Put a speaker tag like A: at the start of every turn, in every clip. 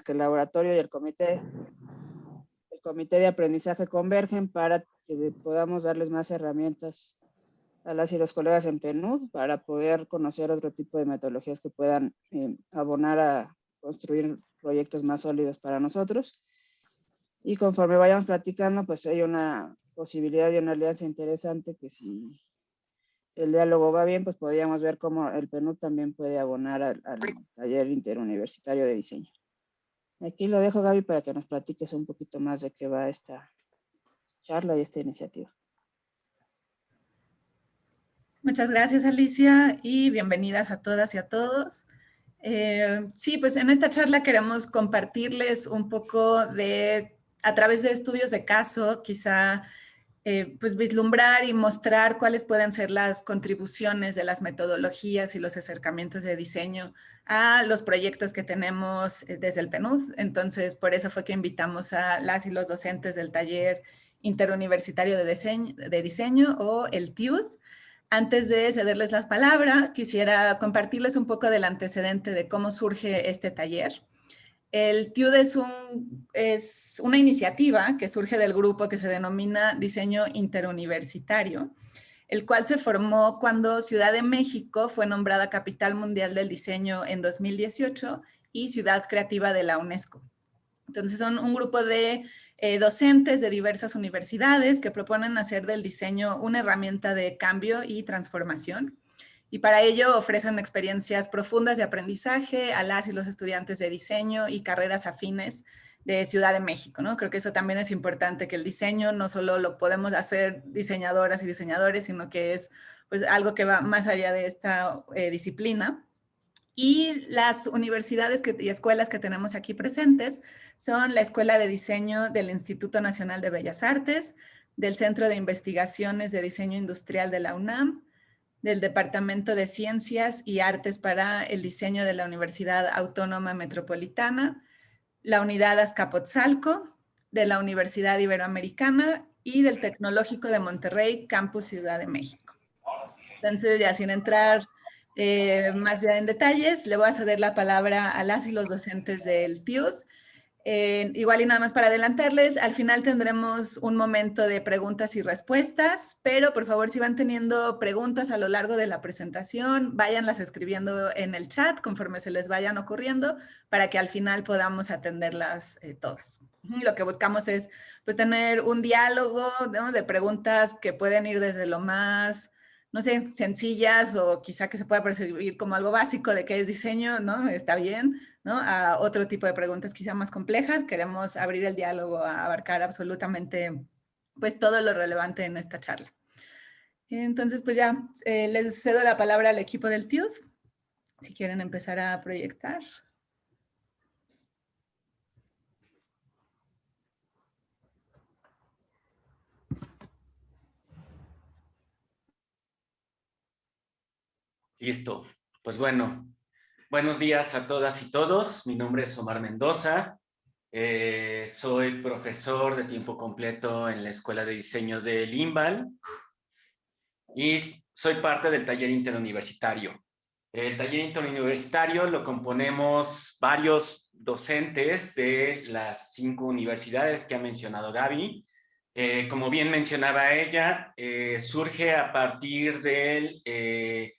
A: que el laboratorio y el comité de aprendizaje convergen para que podamos darles más herramientas a las y los colegas en PNUD para poder conocer otro tipo de metodologías que puedan abonar a construir proyectos más sólidos para nosotros. Y conforme vayamos platicando, pues hay una posibilidad de una alianza interesante que si el diálogo va bien, pues podríamos ver cómo el PNUD también puede abonar al taller interuniversitario de diseño. Aquí lo dejo, Gaby, para que nos platiques un poquito más de qué va esta charla y esta iniciativa.
B: Muchas gracias, Alicia, y bienvenidas a todas y a todos. Sí, pues en esta charla queremos compartirles un poco de, a través de estudios de caso, quizá pues vislumbrar y mostrar cuáles pueden ser las contribuciones de las metodologías y los acercamientos de diseño a los proyectos que tenemos desde el PNUD. Entonces, por eso fue que invitamos a las y los docentes del taller interuniversitario de diseño o el TIUD. Antes de cederles la palabra, quisiera compartirles un poco del antecedente de cómo surge este taller. El TIUD es una iniciativa que surge del grupo que se denomina Diseño Interuniversitario, el cual se formó cuando Ciudad de México fue nombrada Capital Mundial del Diseño en 2018 y Ciudad Creativa de la UNESCO. Entonces son un grupo de docentes de diversas universidades que proponen hacer del diseño una herramienta de cambio y transformación. Y para ello ofrecen experiencias profundas de aprendizaje a las y los estudiantes de diseño y carreras afines de Ciudad de México, ¿no? Creo que eso también es importante, que el diseño no solo lo podemos hacer diseñadoras y diseñadores, sino que es pues, algo que va más allá de esta disciplina. Y las universidades y escuelas que tenemos aquí presentes son la Escuela de Diseño del Instituto Nacional de Bellas Artes, del Centro de Investigaciones de Diseño Industrial de la UNAM, del Departamento de Ciencias y Artes para el Diseño de la Universidad Autónoma Metropolitana, la Unidad Azcapotzalco, de la Universidad Iberoamericana y del Tecnológico de Monterrey, Campus Ciudad de México. Entonces, ya sin entrar más ya en detalles, le voy a ceder la palabra a las y los docentes del TIUD. Igual y nada más para adelantarles, al final tendremos un momento de preguntas y respuestas, pero por favor si van teniendo preguntas a lo largo de la presentación, váyanlas escribiendo en el chat conforme se les vayan ocurriendo para que al final podamos atenderlas todas. Lo que buscamos es pues, tener un diálogo, ¿no?, de preguntas que pueden ir desde lo más, no sé, sencillas o quizá que se pueda percibir como algo básico de qué es diseño, ¿no? Está bien, ¿no? A otro tipo de preguntas quizá más complejas. Queremos abrir el diálogo a abarcar absolutamente pues todo lo relevante en esta charla. Entonces pues ya les cedo la palabra al equipo del TIUD, si quieren empezar a proyectar.
C: Listo. Pues bueno, buenos días a todas y todos. Mi nombre es Omar Mendoza. Soy profesor de tiempo completo en la Escuela de Diseño del IMBAL y soy parte del taller interuniversitario. El taller interuniversitario lo componemos varios docentes de las 5 universidades que ha mencionado Gaby. Como bien mencionaba ella, surge a partir de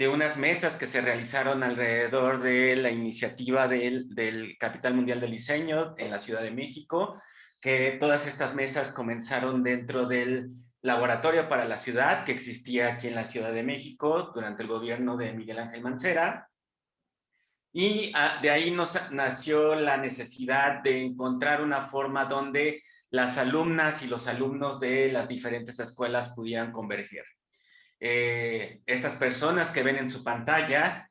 C: unas mesas que se realizaron alrededor de la iniciativa del Capital Mundial del Diseño en la Ciudad de México, que todas estas mesas comenzaron dentro del laboratorio para la ciudad que existía aquí en la Ciudad de México durante el gobierno de Miguel Ángel Mancera. Y de ahí nació la necesidad de encontrar una forma donde las alumnas y los alumnos de las diferentes escuelas pudieran converger. Estas personas que ven en su pantalla,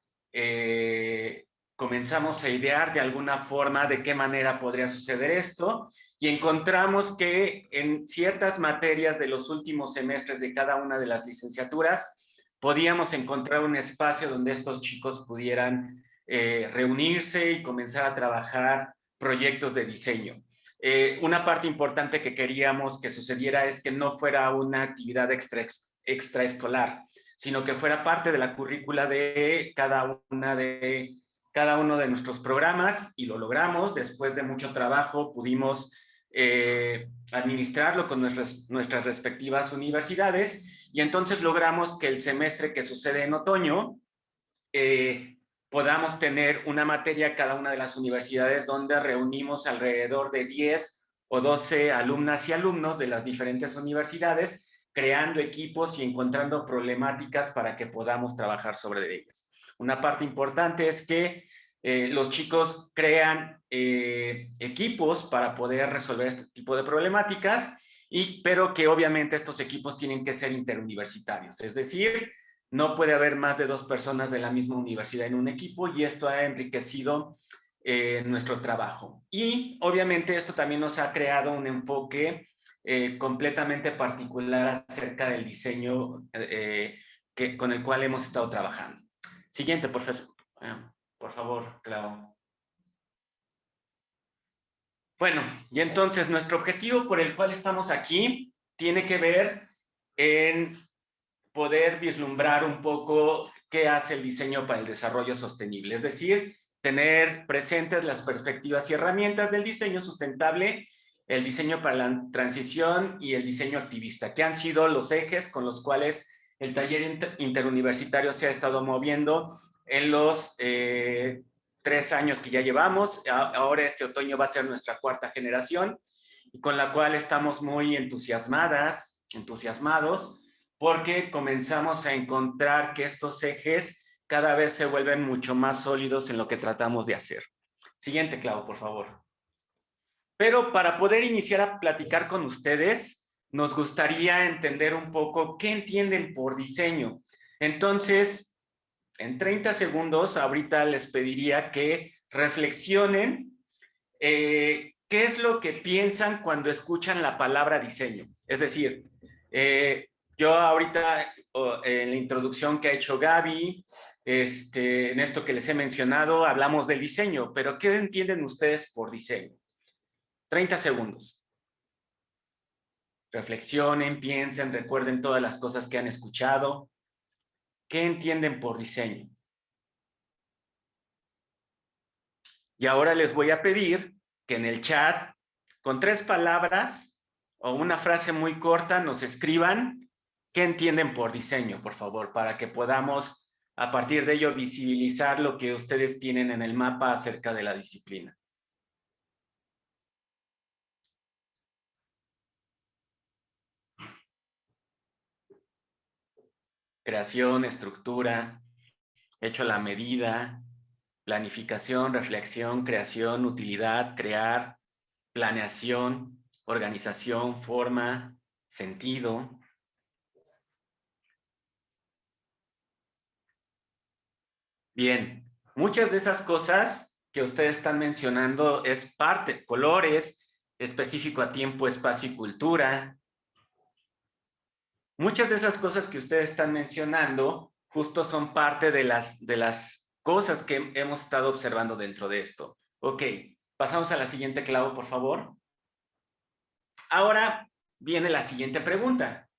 C: comenzamos a idear de alguna forma de qué manera podría suceder esto y encontramos que en ciertas materias de los últimos semestres de cada una de las licenciaturas podíamos encontrar un espacio donde estos chicos pudieran reunirse y comenzar a trabajar proyectos de diseño. Una parte importante que queríamos que sucediera es que no fuera una actividad extraescolar, sino que fuera parte de la currícula de cada una de cada uno de nuestros programas y lo logramos. Después de mucho trabajo pudimos administrarlo con nuestras respectivas universidades y entonces logramos que el semestre que sucede en otoño podamos tener una materia cada una de las universidades donde reunimos alrededor de 10 o 12 alumnas y alumnos de las diferentes universidades, creando equipos y encontrando problemáticas para que podamos trabajar sobre ellas. Una parte importante es que los chicos crean equipos para poder resolver este tipo de problemáticas, pero que obviamente estos equipos tienen que ser interuniversitarios, es decir, no puede haber más de 2 personas de la misma universidad en un equipo y esto ha enriquecido nuestro trabajo. Y obviamente esto también nos ha creado un enfoque completamente particular acerca del diseño con el cual hemos estado trabajando. Siguiente, profesor. Por favor, Clau. Bueno, y entonces nuestro objetivo por el cual estamos aquí tiene que ver en poder vislumbrar un poco qué hace el diseño para el desarrollo sostenible, es decir, tener presentes las perspectivas y herramientas del diseño sustentable, el diseño para la transición y el diseño activista, que han sido los ejes con los cuales el taller interuniversitario se ha estado moviendo en los 3 años que ya llevamos. Ahora este otoño va a ser nuestra 4ª generación y con la cual estamos muy entusiasmados, porque comenzamos a encontrar que estos ejes cada vez se vuelven mucho más sólidos en lo que tratamos de hacer. Siguiente, Clau, por favor. Pero para poder iniciar a platicar con ustedes, nos gustaría entender un poco qué entienden por diseño. Entonces, en 30 segundos, ahorita les pediría que reflexionen qué es lo que piensan cuando escuchan la palabra diseño. Es decir, yo ahorita en la introducción que ha hecho Gaby, en esto que les he mencionado, hablamos del diseño, pero ¿qué entienden ustedes por diseño? 30 segundos. Reflexionen, piensen, recuerden todas las cosas que han escuchado. ¿Qué entienden por diseño? Y ahora les voy a pedir que en el chat, con 3 palabras o una frase muy corta, nos escriban qué entienden por diseño, por favor, para que podamos, a partir de ello, visibilizar lo que ustedes tienen en el mapa acerca de la disciplina. Creación, estructura, hecho a la medida, planificación, reflexión, creación, utilidad, crear, planeación, organización, forma, sentido. Bien, muchas de esas cosas que ustedes están mencionando es parte, colores, específico a tiempo, espacio y cultura. Muchas de esas cosas que ustedes están mencionando justo son parte de las cosas que hemos estado observando dentro de esto. Ok, pasamos a la siguiente, Clau, por favor. Ahora viene la siguiente pregunta.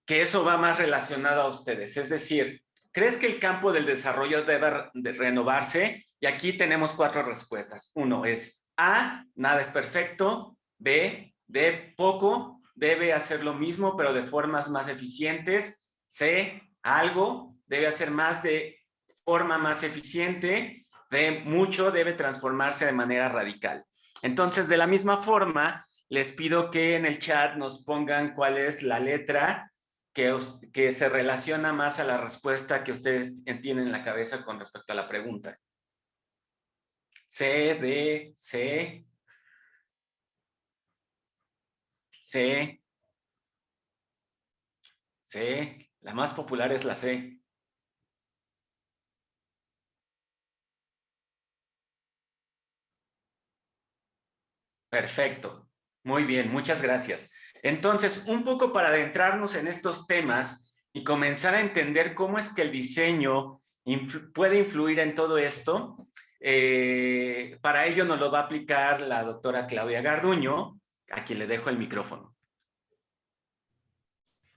C: Que eso va más relacionado a ustedes. Es decir, ¿crees que el campo del desarrollo debe renovarse? Y aquí tenemos 4 respuestas. 1 es A, nada es perfecto. B, D, poco. Debe hacer lo mismo, pero de formas más eficientes. C, algo. Debe hacer más de forma más eficiente. D, mucho. Debe transformarse de manera radical. Entonces, de la misma forma, les pido que en el chat nos pongan cuál es la letra que se relaciona más a la respuesta que ustedes tienen en la cabeza con respecto a la pregunta. C, D, C, C, C. La más popular es la C. Perfecto. Muy bien, muchas gracias. Entonces, un poco para adentrarnos en estos temas y comenzar a entender cómo es que el diseño puede influir en todo esto, para ello nos lo va a aplicar la doctora Claudia Garduño, a quien le dejo el micrófono.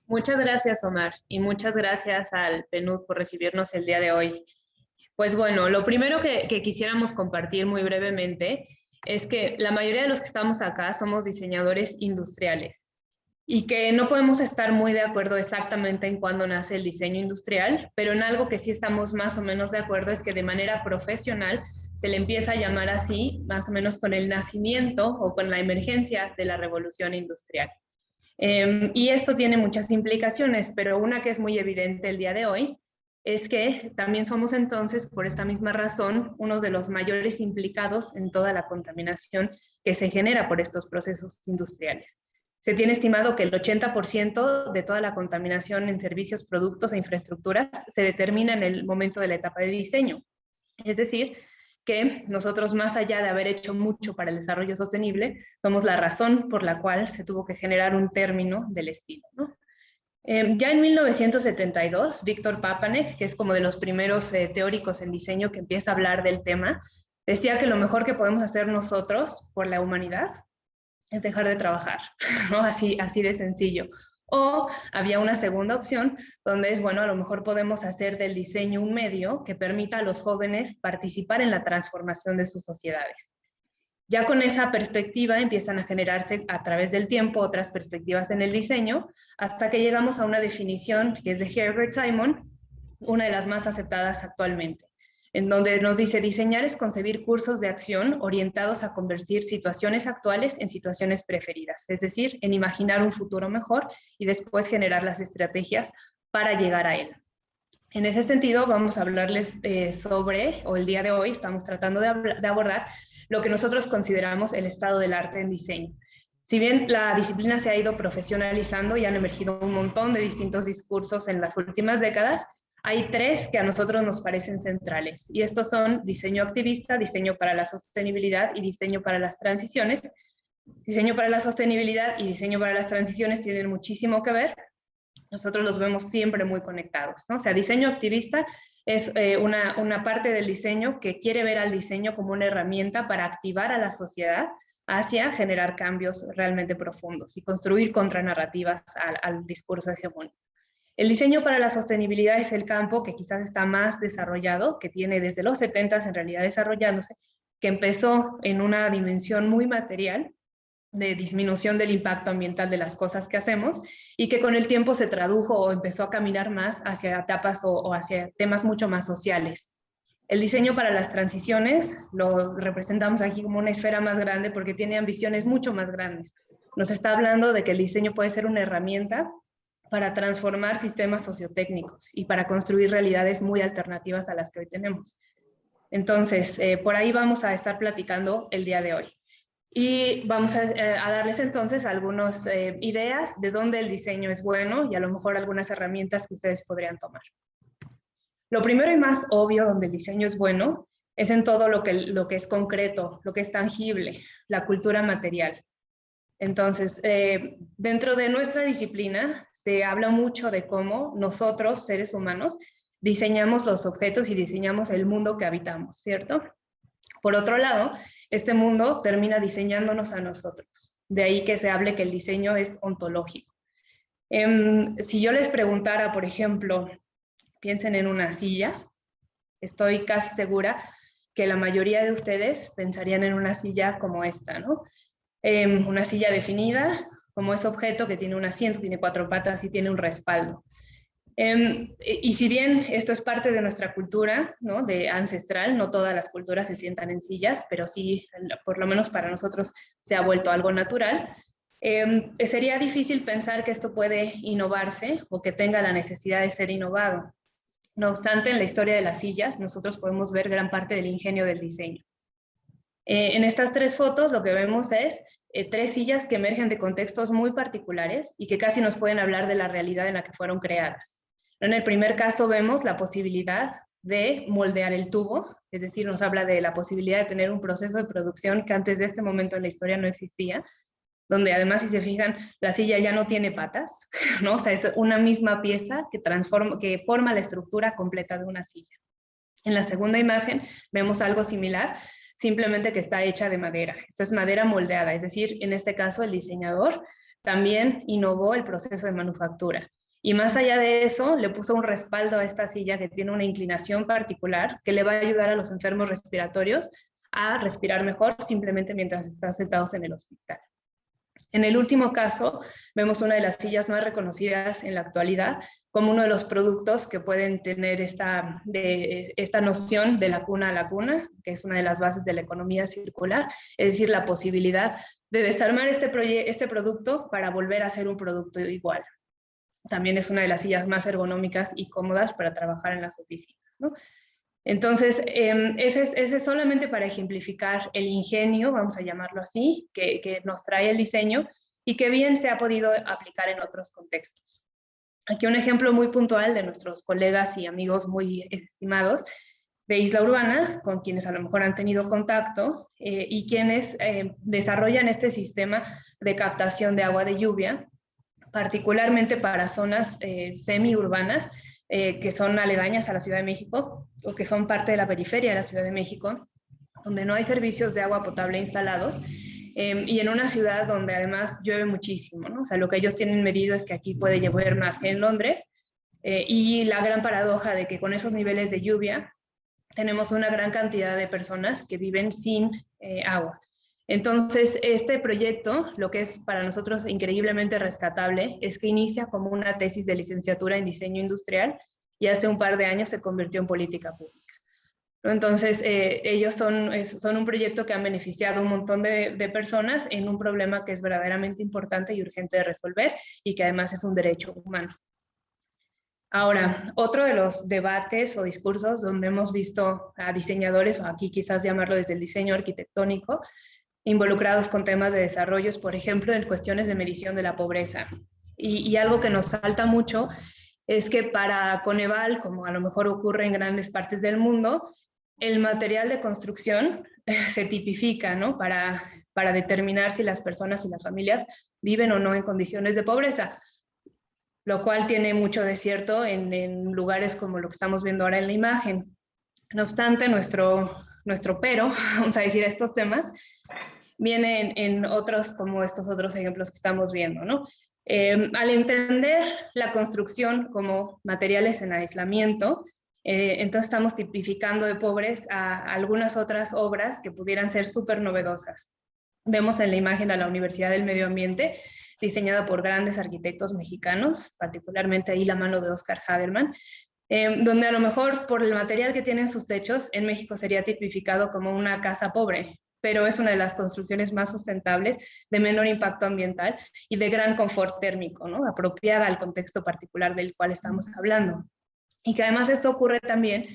D: Muchas gracias, Omar, y muchas gracias al PNUD por recibirnos el día de hoy. Pues bueno, lo primero que quisiéramos compartir muy brevemente es que la mayoría de los que estamos acá somos diseñadores industriales y que no podemos estar muy de acuerdo exactamente en cuándo nace el diseño industrial, pero en algo que sí estamos más o menos de acuerdo es que de manera profesional se le empieza a llamar así, más o menos con el nacimiento o con la emergencia de la revolución industrial. Y esto tiene muchas implicaciones, pero una que es muy evidente el día de hoy es que también somos entonces, por esta misma razón, uno de los mayores implicados en toda la contaminación que se genera por estos procesos industriales. Se tiene estimado que el 80% de toda la contaminación en servicios, productos e infraestructuras se determina en el momento de la etapa de diseño. Es decir, que nosotros, más allá de haber hecho mucho para el desarrollo sostenible, somos la razón por la cual se tuvo que generar un término del estilo, ¿no? Ya en 1972, Víctor Papanek, que es como de los primeros teóricos en diseño que empieza a hablar del tema, decía que lo mejor que podemos hacer nosotros por la humanidad es dejar de trabajar, ¿no? Así de sencillo. O había una segunda opción, donde es, bueno, a lo mejor podemos hacer del diseño un medio que permita a los jóvenes participar en la transformación de sus sociedades. Ya con esa perspectiva empiezan a generarse a través del tiempo otras perspectivas en el diseño, hasta que llegamos a una definición que es de Herbert Simon, una de las más aceptadas actualmente, en donde nos dice: diseñar es concebir cursos de acción orientados a convertir situaciones actuales en situaciones preferidas, es decir, en imaginar un futuro mejor y después generar las estrategias para llegar a él. En ese sentido, vamos a hablarles sobre, o el día de hoy estamos tratando de abordar lo que nosotros consideramos el estado del arte en diseño. Si bien la disciplina se ha ido profesionalizando y han emergido un montón de distintos discursos en las últimas décadas, hay tres que a nosotros nos parecen centrales, y estos son diseño activista, diseño para la sostenibilidad y diseño para las transiciones. Diseño para la sostenibilidad y diseño para las transiciones tienen muchísimo que ver. Nosotros los vemos siempre muy conectados, ¿no? O sea, diseño activista es una parte del diseño que quiere ver al diseño como una herramienta para activar a la sociedad hacia generar cambios realmente profundos y construir contranarrativas al discurso hegemónico. El diseño para la sostenibilidad es el campo que quizás está más desarrollado, que tiene desde los 70s en realidad desarrollándose, que empezó en una dimensión muy material, de disminución del impacto ambiental de las cosas que hacemos, y que con el tiempo se tradujo o empezó a caminar más hacia etapas o hacia temas mucho más sociales. El diseño para las transiciones lo representamos aquí como una esfera más grande porque tiene ambiciones mucho más grandes. Nos está hablando de que el diseño puede ser una herramienta para transformar sistemas sociotécnicos y para construir realidades muy alternativas a las que hoy tenemos. Entonces, por ahí vamos a estar platicando el día de hoy. Y vamos a darles entonces algunas ideas de dónde el diseño es bueno y a lo mejor algunas herramientas que ustedes podrían tomar. Lo primero y más obvio donde el diseño es bueno es en todo lo que es concreto, lo que es tangible, la cultura material. Entonces, dentro de nuestra disciplina se habla mucho de cómo nosotros, seres humanos, diseñamos los objetos y diseñamos el mundo que habitamos, ¿cierto? Por otro lado, este mundo termina diseñándonos a nosotros. De ahí que se hable que el diseño es ontológico. Si yo les preguntara, por ejemplo, piensen en una silla, estoy casi segura que la mayoría de ustedes pensarían en una silla como esta, ¿no? Una silla definida como ese objeto que tiene un asiento, tiene 4 patas y tiene un respaldo. Y si bien esto es parte de nuestra cultura, ¿no?, de ancestral, no todas las culturas se sientan en sillas, pero sí, por lo menos para nosotros, se ha vuelto algo natural. Sería difícil pensar que esto puede innovarse o que tenga la necesidad de ser innovado. No obstante, en la historia de las sillas, nosotros podemos ver gran parte del ingenio del diseño. En estas 3 fotos lo que vemos es 3 sillas que emergen de contextos muy particulares y que casi nos pueden hablar de la realidad en la que fueron creadas. En el primer caso vemos la posibilidad de moldear el tubo, es decir, nos habla de la posibilidad de tener un proceso de producción que antes de este momento en la historia no existía, donde además, si se fijan, la silla ya no tiene patas, ¿no? O sea, es una misma pieza que forma la estructura completa de una silla. En la segunda imagen vemos algo similar, simplemente que está hecha de madera. Esto es madera moldeada, es decir, en este caso el diseñador también innovó el proceso de manufactura. Y más allá de eso, le puso un respaldo a esta silla que tiene una inclinación particular que le va a ayudar a los enfermos respiratorios a respirar mejor simplemente mientras están sentados en el hospital. En el último caso, vemos una de las sillas más reconocidas en la actualidad como uno de los productos que pueden tener esta noción de la cuna a la cuna, que es una de las bases de la economía circular, es decir, la posibilidad de desarmar este producto para volver a ser un producto igual. También es una de las sillas más ergonómicas y cómodas para trabajar en las oficinas, ¿no? Entonces, ese es solamente para ejemplificar el ingenio, vamos a llamarlo así, que nos trae el diseño y que bien se ha podido aplicar en otros contextos. Aquí un ejemplo muy puntual de nuestros colegas y amigos muy estimados de Isla Urbana, con quienes a lo mejor han tenido contacto, y quienes desarrollan este sistema de captación de agua de lluvia, particularmente para zonas semiurbanas, que son aledañas a la Ciudad de México o que son parte de la periferia de la Ciudad de México, donde no hay servicios de agua potable instalados, y en una ciudad donde además llueve muchísimo, ¿no? O sea, lo que ellos tienen medido es que aquí puede llover más que en Londres, y la gran paradoja de que con esos niveles de lluvia tenemos una gran cantidad de personas que viven sin agua. Entonces, este proyecto, lo que es para nosotros increíblemente rescatable, es que inicia como una tesis de licenciatura en diseño industrial y hace un par de años se convirtió en política pública. Entonces, ellos son un proyecto que han beneficiado a un montón de personas en un problema que es verdaderamente importante y urgente de resolver y que además es un derecho humano. Ahora, otro de los debates o discursos donde hemos visto a diseñadores, o aquí quizás llamarlo desde el diseño arquitectónico, involucrados con temas de desarrollos, por ejemplo, en cuestiones de medición de la pobreza. Y algo que nos salta mucho es que para Coneval, como a lo mejor ocurre en grandes partes del mundo, el material de construcción se tipifica, ¿no? Para determinar si las personas y las familias viven o no en condiciones de pobreza, lo cual tiene mucho de cierto en lugares como lo que estamos viendo ahora en la imagen. No obstante, nuestro pero, vamos a decir, a estos temas, viene en otros, como estos otros ejemplos que estamos viendo, ¿no? Al entender la construcción como materiales en aislamiento, entonces estamos tipificando de pobres a algunas otras obras que pudieran ser súper novedosas. Vemos en la imagen a la Universidad del Medio Ambiente, diseñada por grandes arquitectos mexicanos, particularmente ahí la mano de Oscar Hagerman, donde a lo mejor por el material que tienen sus techos, en México sería tipificado como una casa pobre, pero es una de las construcciones más sustentables, de menor impacto ambiental y de gran confort térmico, ¿no? Apropiada al contexto particular del cual estamos hablando. Y que además esto ocurre también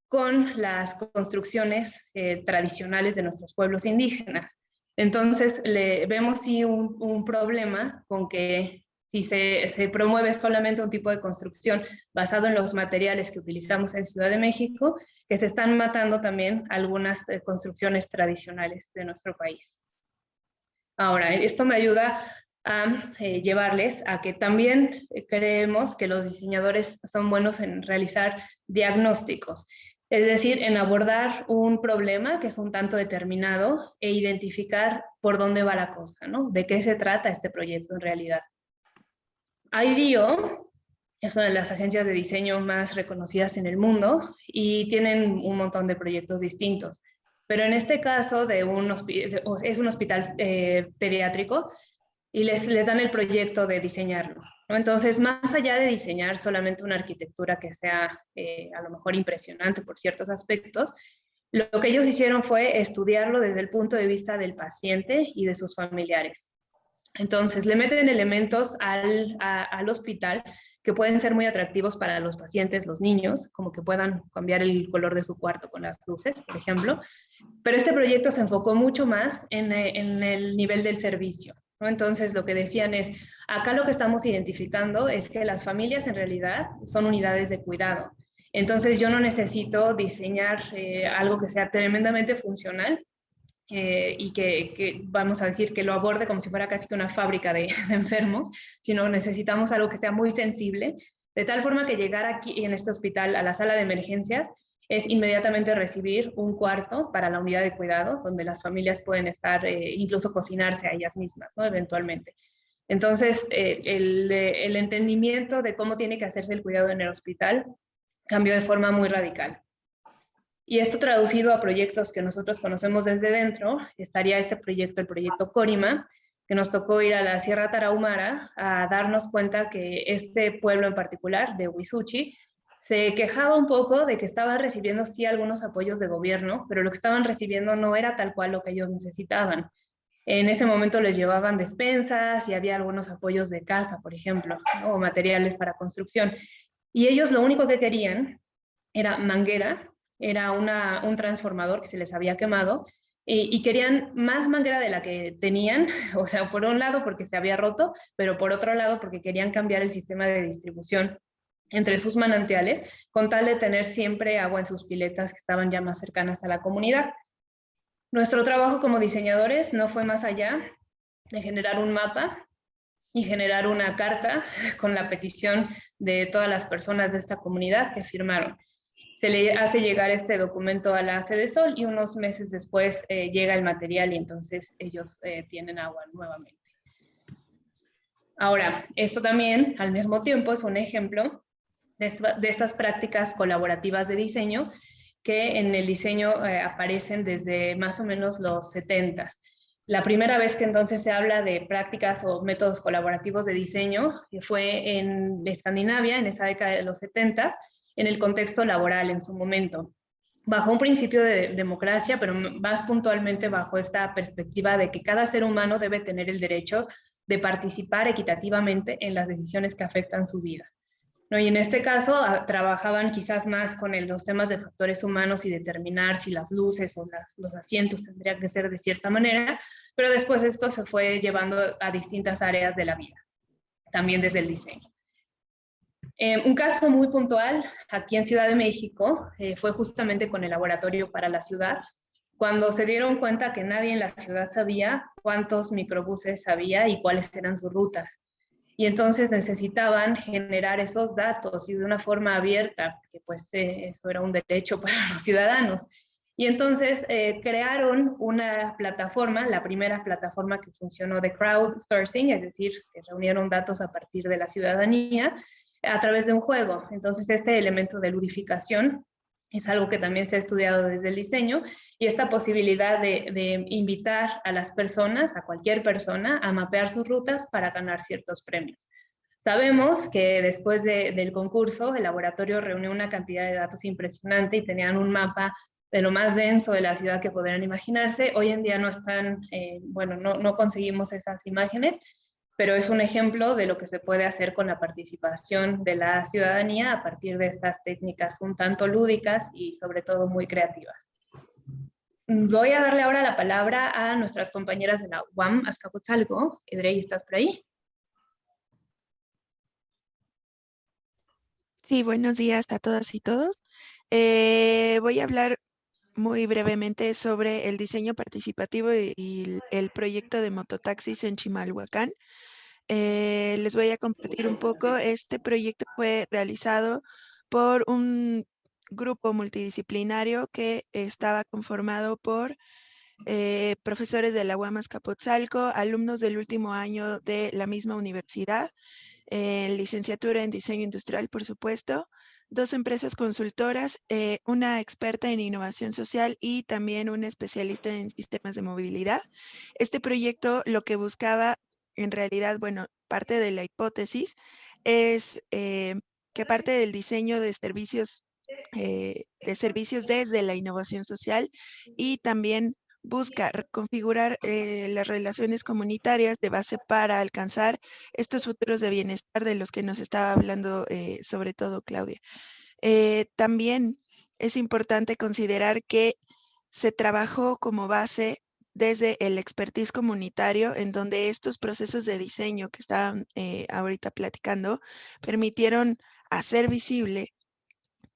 D: con las construcciones tradicionales de nuestros pueblos indígenas. Entonces, vemos sí un problema con que si se promueve solamente un tipo de construcción basado en los materiales que utilizamos en Ciudad de México, que se están matando también algunas construcciones tradicionales de nuestro país. Ahora, esto me ayuda a llevarles a que también creemos que los diseñadores son buenos en realizar diagnósticos, es decir, en abordar un problema que es un tanto determinado e identificar por dónde va la cosa, ¿no? De qué se trata este proyecto en realidad. IDEO es una de las agencias de diseño más reconocidas en el mundo y tienen un montón de proyectos distintos. Pero en este caso es un hospital pediátrico y les dan el proyecto de diseñarlo, ¿no? Entonces, más allá de diseñar solamente una arquitectura que sea a lo mejor impresionante por ciertos aspectos, lo que ellos hicieron fue estudiarlo desde el punto de vista del paciente y de sus familiares. Entonces, le meten elementos al hospital que pueden ser muy atractivos para los pacientes, los niños, como que puedan cambiar el color de su cuarto con las luces, por ejemplo. Pero este proyecto se enfocó mucho más en el nivel del servicio, ¿no? Entonces, lo que decían es, acá lo que estamos identificando es que las familias en realidad son unidades de cuidado. Entonces, yo no necesito diseñar algo que sea tremendamente funcional, y que vamos a decir que lo aborde como si fuera casi que una fábrica de enfermos, sino necesitamos algo que sea muy sensible, de tal forma que llegar aquí en este hospital a la sala de emergencias es inmediatamente recibir un cuarto para la unidad de cuidado, donde las familias pueden estar, incluso cocinarse a ellas mismas, ¿no? Eventualmente. Entonces, el entendimiento de cómo tiene que hacerse el cuidado en el hospital cambió de forma muy radical. Y esto traducido a proyectos que nosotros conocemos desde dentro, estaría este proyecto, el proyecto Corima, que nos tocó ir a la Sierra Tarahumara a darnos cuenta que este pueblo en particular, de Huizuchi, se quejaba un poco de que estaban recibiendo sí algunos apoyos de gobierno, pero lo que estaban recibiendo no era tal cual lo que ellos necesitaban. En ese momento les llevaban despensas y había algunos apoyos de casa, por ejemplo, ¿no? O materiales para construcción. Y ellos lo único que querían era manguera, era un transformador que se les había quemado, y querían más manguera de la que tenían, o sea, por un lado porque se había roto, pero por otro lado porque querían cambiar el sistema de distribución entre sus manantiales, con tal de tener siempre agua en sus piletas que estaban ya más cercanas a la comunidad. Nuestro trabajo como diseñadores no fue más allá de generar un mapa y generar una carta con la petición de todas las personas de esta comunidad que firmaron. Se le hace llegar este documento a la Sede Sol y unos meses después llega el material y entonces ellos tienen agua nuevamente. Ahora, esto también al mismo tiempo es un ejemplo de estas prácticas colaborativas de diseño que en el diseño aparecen desde más o menos los 70s. La primera vez que entonces se habla de prácticas o métodos colaborativos de diseño fue en Escandinavia, en esa década de los 70s, en el contexto laboral en su momento, bajo un principio de democracia, pero más puntualmente bajo esta perspectiva de que cada ser humano debe tener el derecho de participar equitativamente en las decisiones que afectan su vida, ¿no? Y en este caso trabajaban quizás más con los temas de factores humanos y determinar si las luces o los asientos tendrían que ser de cierta manera, pero después esto se fue llevando a distintas áreas de la vida, también desde el diseño. Un caso muy puntual aquí en Ciudad de México fue justamente con el laboratorio para la ciudad, cuando se dieron cuenta que nadie en la ciudad sabía cuántos microbuses había y cuáles eran sus rutas. Y entonces necesitaban generar esos datos y de una forma abierta, porque pues eso era un derecho para los ciudadanos. Y entonces crearon una plataforma, la primera plataforma que funcionó de crowdsourcing, es decir, que reunieron datos a partir de la ciudadanía a través de un juego. Entonces este elemento de ludificación es algo que también se ha estudiado desde el diseño, y esta posibilidad de invitar a las personas, a cualquier persona, a mapear sus rutas para ganar ciertos premios. Sabemos que después del concurso, el laboratorio reunió una cantidad de datos impresionante y tenían un mapa de lo más denso de la ciudad que podrían imaginarse. Hoy en día no están, bueno, no conseguimos esas imágenes, pero es un ejemplo de lo que se puede hacer con la participación de la ciudadanía a partir de estas técnicas un tanto lúdicas y sobre todo muy creativas. Voy a darle ahora la palabra a nuestras compañeras de la UAM Azcapotzalco. Edrey, ¿estás por ahí?
E: Sí, buenos días a todas y todos. Voy a hablar muy brevemente sobre el diseño participativo y el proyecto de mototaxis en Chimalhuacán. Les voy a compartir un poco. Este proyecto fue realizado por un grupo multidisciplinario que estaba conformado por profesores de la UAM Azcapotzalco, alumnos del último año de la misma universidad, licenciatura en diseño industrial, por supuesto, 2 empresas consultoras, una experta en innovación social y también una especialista en sistemas de movilidad. Este proyecto lo que buscaba, en realidad, bueno, parte de la hipótesis es que parte del diseño de servicios desde la innovación social, y también busca configurar las relaciones comunitarias de base para alcanzar estos futuros de bienestar de los que nos estaba hablando sobre todo Claudia. También es importante considerar que se trabajó como base desde el expertise comunitario, en donde estos procesos de diseño que estaban ahorita platicando permitieron hacer visible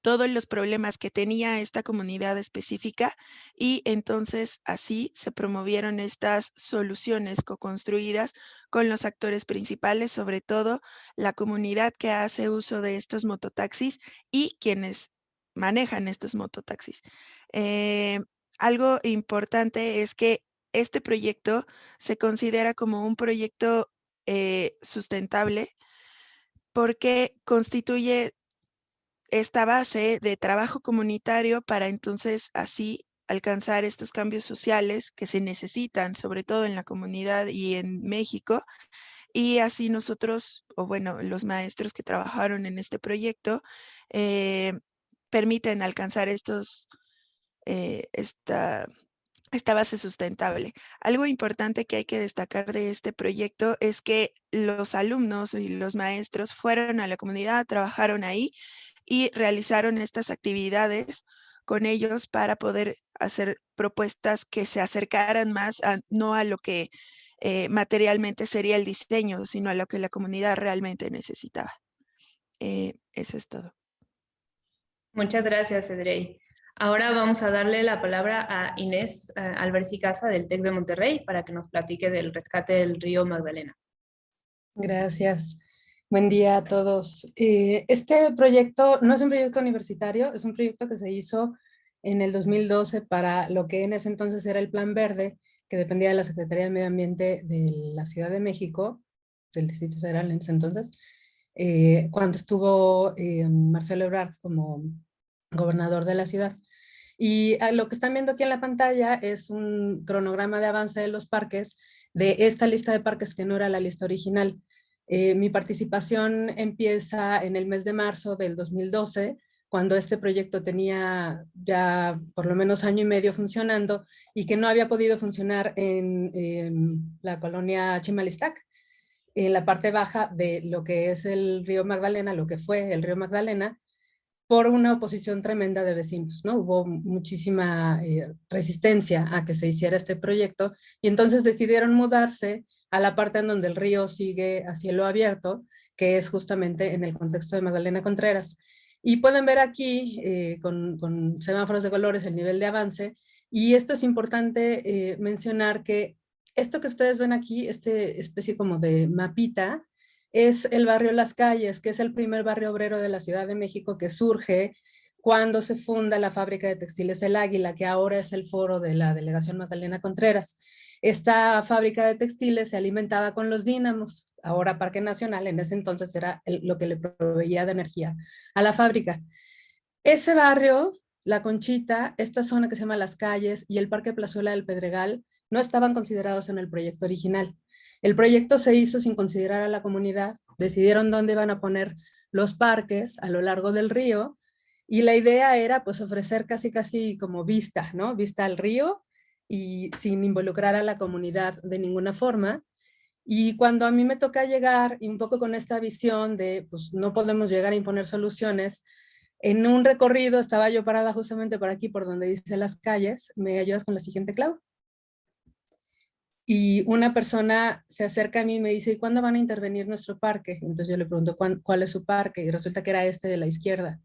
E: todos los problemas que tenía esta comunidad específica, y entonces así se promovieron estas soluciones co-construidas con los actores principales, sobre todo la comunidad que hace uso de estos mototaxis y quienes manejan estos mototaxis. Algo importante es que este proyecto se considera como un proyecto sustentable porque constituye esta base de trabajo comunitario para entonces así alcanzar estos cambios sociales que se necesitan, sobre todo en la comunidad y en México. Y así nosotros, o bueno, los maestros que trabajaron en este proyecto, permiten alcanzar esta base sustentable. Algo importante que hay que destacar de este proyecto es que los alumnos y los maestros fueron a la comunidad, trabajaron ahí y realizaron estas actividades con ellos para poder hacer propuestas que se acercaran más no a lo que materialmente sería el diseño, sino a lo que la comunidad realmente necesitaba. Eso es todo.
D: Muchas gracias, Edrey. Ahora vamos a darle la palabra a Inés Albersi Casa del TEC de Monterrey para que nos platique del rescate del río Magdalena.
F: Gracias. Buen día a todos. Este proyecto no es un proyecto universitario, es un proyecto que se hizo en el 2012 para lo que en ese entonces era el Plan Verde, que dependía de la Secretaría de Medio Ambiente de la Ciudad de México, del Distrito Federal en ese entonces, cuando estuvo Marcelo Ebrard como gobernador de la ciudad. Y lo que están viendo aquí en la pantalla es un cronograma de avance de los parques, de esta lista de parques que no era la lista original. Mi participación empieza en el mes de marzo del 2012, cuando este proyecto tenía ya por lo menos año y medio funcionando y que no había podido funcionar en la colonia Chimalistac, en la parte baja de lo que es el río Magdalena, lo que fue el río Magdalena, por una oposición tremenda de vecinos, ¿no? Hubo muchísima resistencia a que se hiciera este proyecto y entonces decidieron mudarse a la parte en donde el río sigue a cielo abierto, que es justamente en el contexto de Magdalena Contreras. Y pueden ver aquí con semáforos de colores el nivel de avance, y esto es importante mencionar que esto que ustedes ven aquí, este especie como de mapita, es el barrio Las Calles, que es el primer barrio obrero de la Ciudad de México que surge cuando se funda la fábrica de textiles El Águila, que ahora es el foro de la delegación Magdalena Contreras. Esta fábrica de textiles se alimentaba con los dínamos, ahora Parque Nacional, en ese entonces era lo que le proveía de energía a la fábrica. Ese barrio, La Conchita, esta zona que se llama Las Calles y el Parque Plazuela del Pedregal no estaban considerados en el proyecto original. El proyecto se hizo sin considerar a la comunidad, decidieron dónde iban a poner los parques a lo largo del río y la idea era pues ofrecer casi como vista, ¿no? Vista al río y sin involucrar a la comunidad de ninguna forma. Y cuando a mí me toca llegar, y un poco con esta visión de pues no podemos llegar a imponer soluciones, en un recorrido estaba yo parada justamente por aquí, por donde dice Las Calles. ¿Me ayudas con la siguiente, Clau? Y una persona se acerca a mí y me dice, ¿y cuándo van a intervenir nuestro parque? Entonces yo le pregunto, ¿cuál es su parque? Y resulta que era este de la izquierda.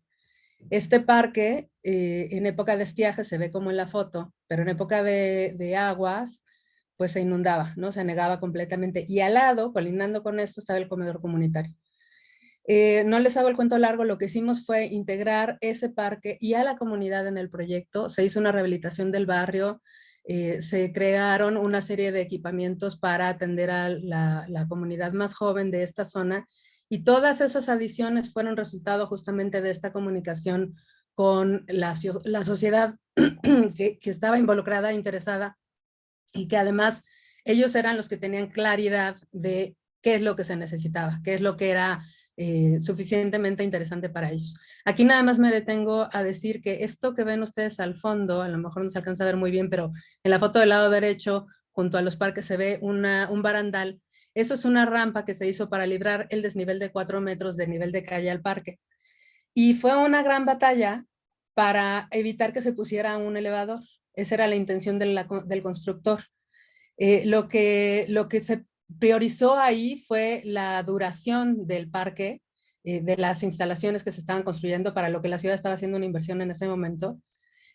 F: Este parque, en época de estiaje se ve como en la foto, pero en época de aguas, pues se inundaba, ¿no? Se anegaba completamente. Y al lado, colindando con esto, estaba el comedor comunitario. No les hago el cuento largo, lo que hicimos fue integrar ese parque y a la comunidad en el proyecto. Se hizo una rehabilitación del barrio, se crearon una serie de equipamientos para atender a la comunidad más joven de esta zona, y todas esas adiciones fueron resultado justamente de esta comunicación con la sociedad que estaba involucrada, interesada, y que además ellos eran los que tenían claridad de qué es lo que se necesitaba, qué es lo que era suficientemente interesante para ellos. Aquí nada más me detengo a decir que esto que ven ustedes al fondo, a lo mejor no se alcanza a ver muy bien, pero en la foto del lado derecho, junto a los parques, se ve un barandal. Eso es una rampa que se hizo para librar el desnivel de 4 metros de nivel de calle al parque. Y fue una gran batalla para evitar que se pusiera un elevador. Esa era la intención del constructor. Lo que se priorizó ahí fue la duración del parque, de las instalaciones que se estaban construyendo para lo que la ciudad estaba haciendo una inversión en ese momento.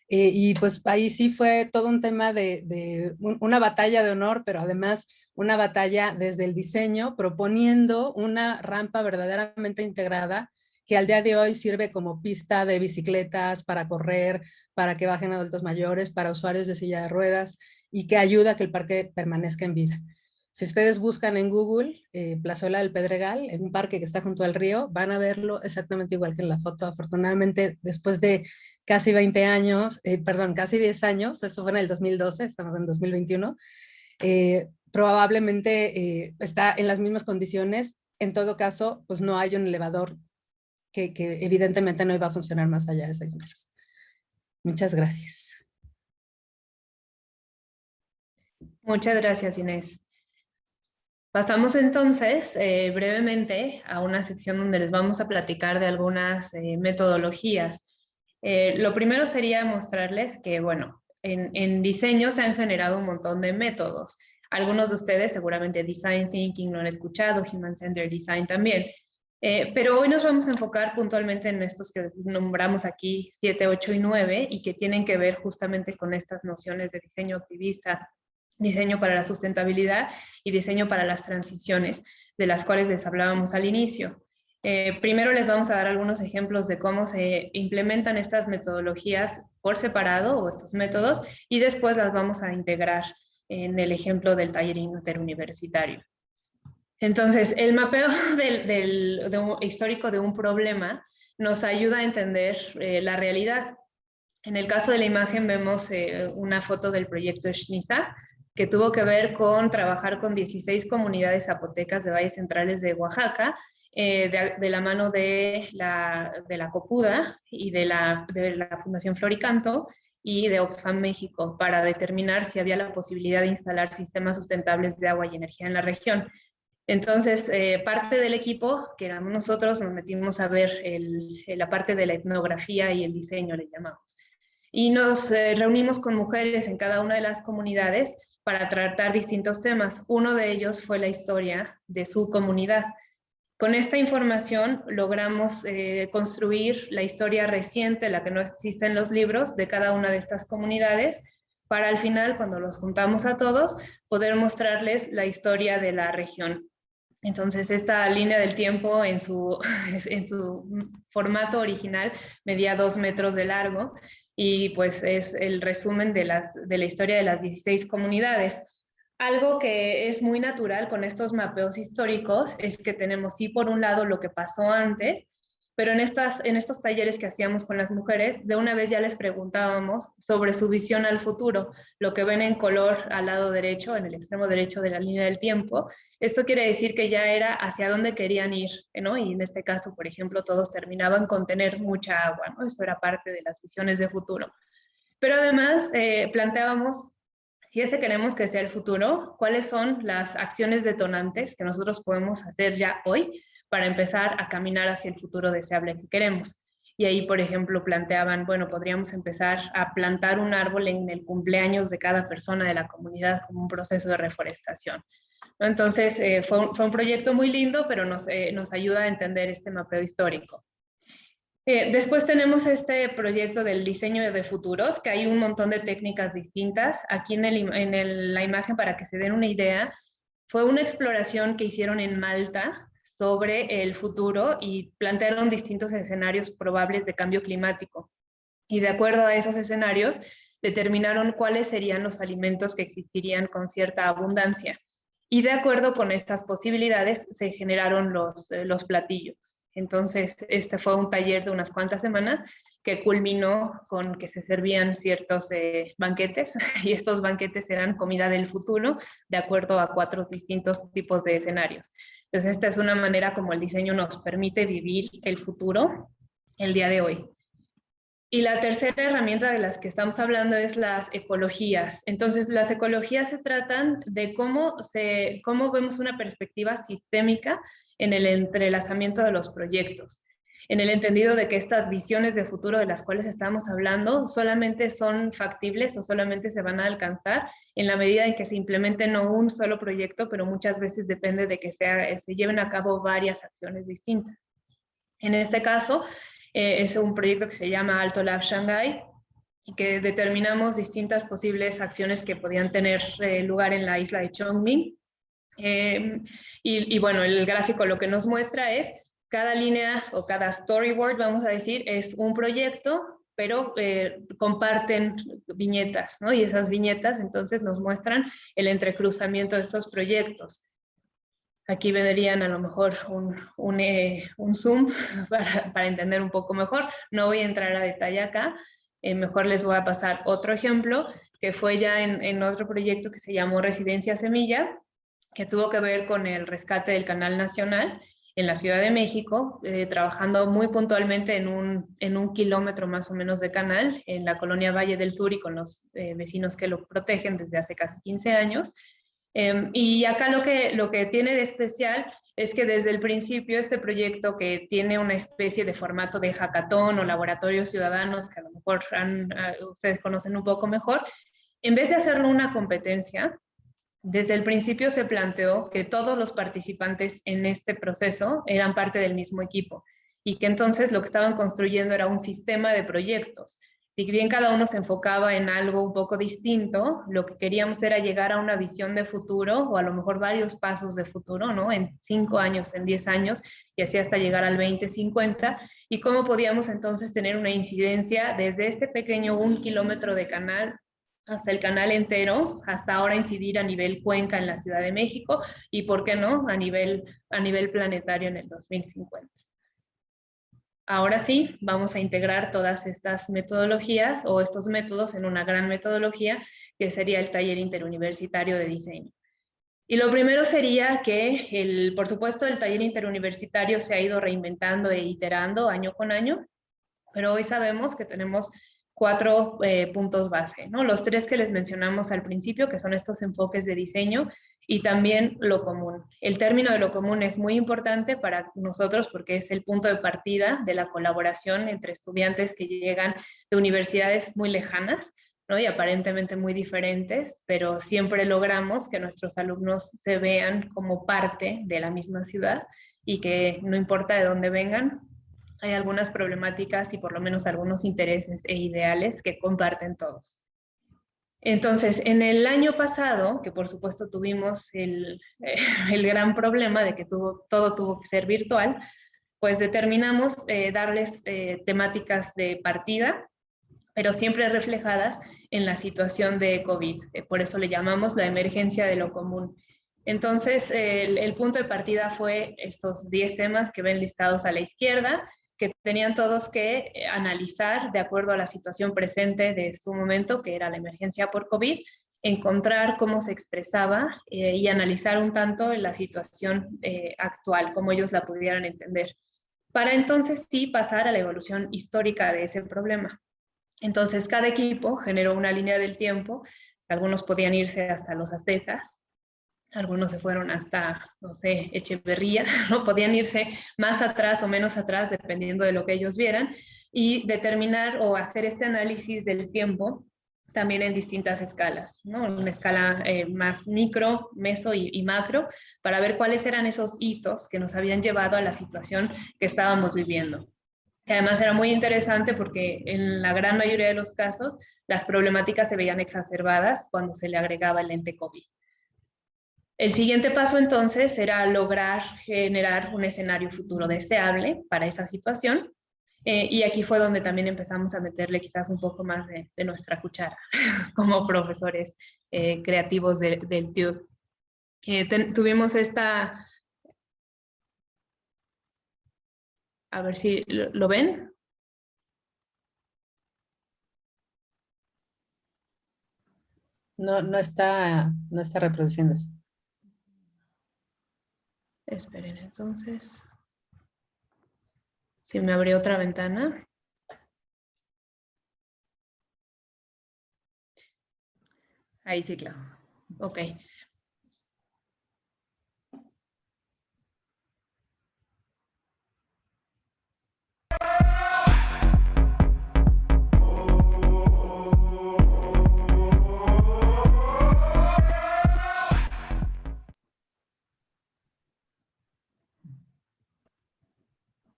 F: Y pues ahí sí fue todo un tema de una batalla de honor, pero además una batalla desde el diseño, proponiendo una rampa verdaderamente integrada que al día de hoy sirve como pista de bicicletas para correr, para que bajen adultos mayores, para usuarios de silla de ruedas, y que ayuda a que el parque permanezca en vida. Si ustedes buscan en Google Plazuela del Pedregal, en un parque que está junto al río, van a verlo exactamente igual que en la foto. Afortunadamente, después de casi 20 años, perdón, casi 10 años, eso fue en el 2012, estamos en 2021, probablemente está en las mismas condiciones. En todo caso, pues no hay un elevador que evidentemente no iba a funcionar más allá de 6 meses. Muchas gracias.
D: Muchas gracias, Inés. Pasamos entonces brevemente a una sección donde les vamos a platicar de algunas metodologías. Lo primero sería mostrarles que, bueno, en diseño se han generado un montón de métodos. Algunos de ustedes seguramente Design Thinking lo han escuchado, Human Centered Design también. Pero hoy nos vamos a enfocar puntualmente en estos que nombramos aquí, 7, 8 y 9, y que tienen que ver justamente con estas nociones de diseño activista, diseño para la sustentabilidad y diseño para las transiciones, de las cuales les hablábamos al inicio. Primero les vamos a dar algunos ejemplos de cómo se implementan estas metodologías por separado, o estos métodos, y después las vamos a integrar en el ejemplo del taller interuniversitario. Entonces, el mapeo histórico de un problema nos ayuda a entender la realidad. En el caso de la imagen vemos una foto del proyecto Xniza, que tuvo que ver con trabajar con 16 comunidades zapotecas de valles centrales de Oaxaca, de la mano de la Copuda y de la Fundación Floricanto y de Oxfam México, para determinar si había la posibilidad de instalar sistemas sustentables de agua y energía en la región. Entonces, parte del equipo, que éramos nosotros, nos metimos a ver la parte de la etnografía y el diseño, le llamamos. Y nos reunimos con mujeres en cada una de las comunidades para tratar distintos temas. Uno de ellos fue la historia de su comunidad. Con esta información logramos construir la historia reciente, la que no existe en los libros, de cada una de estas comunidades, para al final, cuando los juntamos a todos, poder mostrarles la historia de la región. Entonces, esta línea del tiempo en su formato original medía 2 metros de largo, y pues es el resumen de la historia de las 16 comunidades. Algo que es muy natural con estos mapeos históricos es que tenemos, sí, por un lado lo que pasó antes, pero en estos talleres que hacíamos con las mujeres, de una vez ya les preguntábamos sobre su visión al futuro, lo que ven en color al lado derecho, en el extremo derecho de la línea del tiempo. Esto quiere decir que ya era hacia dónde querían ir, ¿no? Y en este caso, por ejemplo, todos terminaban con tener mucha agua, ¿no? Esto era parte de las visiones de futuro. Pero además planteábamos, si ese queremos que sea el futuro, ¿cuáles son las acciones detonantes que nosotros podemos hacer ya hoy para empezar a caminar hacia el futuro deseable que queremos? Y ahí, por ejemplo, planteaban, bueno, podríamos empezar a plantar un árbol en el cumpleaños de cada persona de la comunidad como un proceso de reforestación. Entonces, fue un proyecto muy lindo, pero nos ayuda a entender este mapeo histórico. Después tenemos este proyecto del diseño de futuros, que hay un montón de técnicas distintas. Aquí en la imagen, para que se den una idea, fue una exploración que hicieron en Malta sobre el futuro y plantearon distintos escenarios probables de cambio climático. Y de acuerdo a esos escenarios, determinaron cuáles serían los alimentos que existirían con cierta abundancia. Y de acuerdo con estas posibilidades, se generaron los platillos. Entonces, este fue un taller de unas cuantas semanas que culminó con que se servían ciertos banquetes, y estos banquetes eran comida del futuro, de acuerdo a 4 distintos tipos de escenarios. Entonces, esta es una manera como el diseño nos permite vivir el futuro el día de hoy. Y la tercera herramienta de las que estamos hablando es las ecologías. Entonces, las ecologías se tratan de cómo vemos una perspectiva sistémica en el entrelazamiento de los proyectos, en el entendido de que estas visiones de futuro de las cuales estamos hablando solamente son factibles o solamente se van a alcanzar en la medida en que se implemente no un solo proyecto, pero muchas veces depende de que se lleven a cabo varias acciones distintas. En este caso, es un proyecto que se llama Alto Lab Shanghai, y que determinamos distintas posibles acciones que podían tener lugar en la isla de Chongming. Y bueno, el gráfico lo que nos muestra es cada línea o cada storyboard, vamos a decir, es un proyecto pero comparten viñetas, ¿no? Y esas viñetas entonces nos muestran el entrecruzamiento de estos proyectos. Aquí vendrían a lo mejor un zoom para entender un poco mejor. No voy a entrar a detalle acá, mejor les voy a pasar otro ejemplo, que fue ya en otro proyecto que se llamó Residencia Semilla, que tuvo que ver con el rescate del Canal Nacional en la Ciudad de México, trabajando muy puntualmente en un kilómetro más o menos de canal, en la colonia Valle del Sur y con los vecinos que lo protegen desde hace casi 15 años. Y acá lo que tiene de especial es que desde el principio este proyecto, que tiene una especie de formato de hackathon o laboratorios ciudadanos, que a lo mejor ustedes conocen un poco mejor, en vez de hacerlo una competencia, desde el principio se planteó que todos los participantes en este proceso eran parte del mismo equipo y que entonces lo que estaban construyendo era un sistema de proyectos. Si bien cada uno se enfocaba en algo un poco distinto, lo que queríamos era llegar a una visión de futuro, o a lo mejor varios pasos de futuro, ¿no? En 5 años, en 10 años, y así hasta llegar al 2050, y cómo podíamos entonces tener una incidencia desde este pequeño 1 kilómetro de canal hasta el canal entero, hasta ahora incidir a nivel cuenca en la Ciudad de México, y por qué no, a nivel planetario en el 2050. Ahora sí, vamos a integrar todas estas metodologías o estos métodos en una gran metodología que sería el taller interuniversitario de diseño. Y lo primero sería que, por supuesto, el taller interuniversitario se ha ido reinventando e iterando año con año, pero hoy sabemos que tenemos 4 puntos base, ¿no? Los 3 que les mencionamos al principio, que son estos enfoques de diseño, y también lo común. El término de lo común es muy importante para nosotros porque es el punto de partida de la colaboración entre estudiantes que llegan de universidades muy lejanas, ¿no? Y aparentemente muy diferentes, pero siempre logramos que nuestros alumnos se vean como parte de la misma ciudad y que no importa de dónde vengan, hay algunas problemáticas y por lo menos algunos intereses e ideales que comparten todos. Entonces, en el año pasado, que por supuesto tuvimos el gran problema de que todo tuvo que ser virtual, pues determinamos darles temáticas de partida, pero siempre reflejadas en la situación de COVID. Por eso le llamamos la emergencia de lo común. Entonces, el punto de partida fue estos 10 temas que ven listados a la izquierda, que tenían todos que analizar de acuerdo a la situación presente de su momento, que era la emergencia por COVID, encontrar cómo se expresaba y analizar un tanto la situación actual, cómo ellos la pudieran entender, para entonces sí pasar a la evolución histórica de ese problema. Entonces cada equipo generó una línea del tiempo, algunos podían irse hasta los aztecas, algunos se fueron hasta, no sé, Echeverría, ¿no? Podían irse más atrás o menos atrás, dependiendo de lo que ellos vieran, y determinar o hacer este análisis del tiempo también en distintas escalas, ¿no? Una escala más micro, meso y macro, para ver cuáles eran esos hitos que nos habían llevado a la situación que estábamos viviendo. Que además era muy interesante porque en la gran mayoría de los casos las problemáticas se veían exacerbadas cuando se le agregaba el ente COVID. El siguiente paso entonces era lograr generar un escenario futuro deseable para esa situación, y aquí fue donde también empezamos a meterle quizás un poco más de nuestra cuchara como profesores creativos del TUD. Tuvimos esta... A ver si lo ven.
F: No está reproduciéndose.
D: Esperen, entonces. Si me abrió otra ventana.
B: Ahí sí, claro.
D: Ok.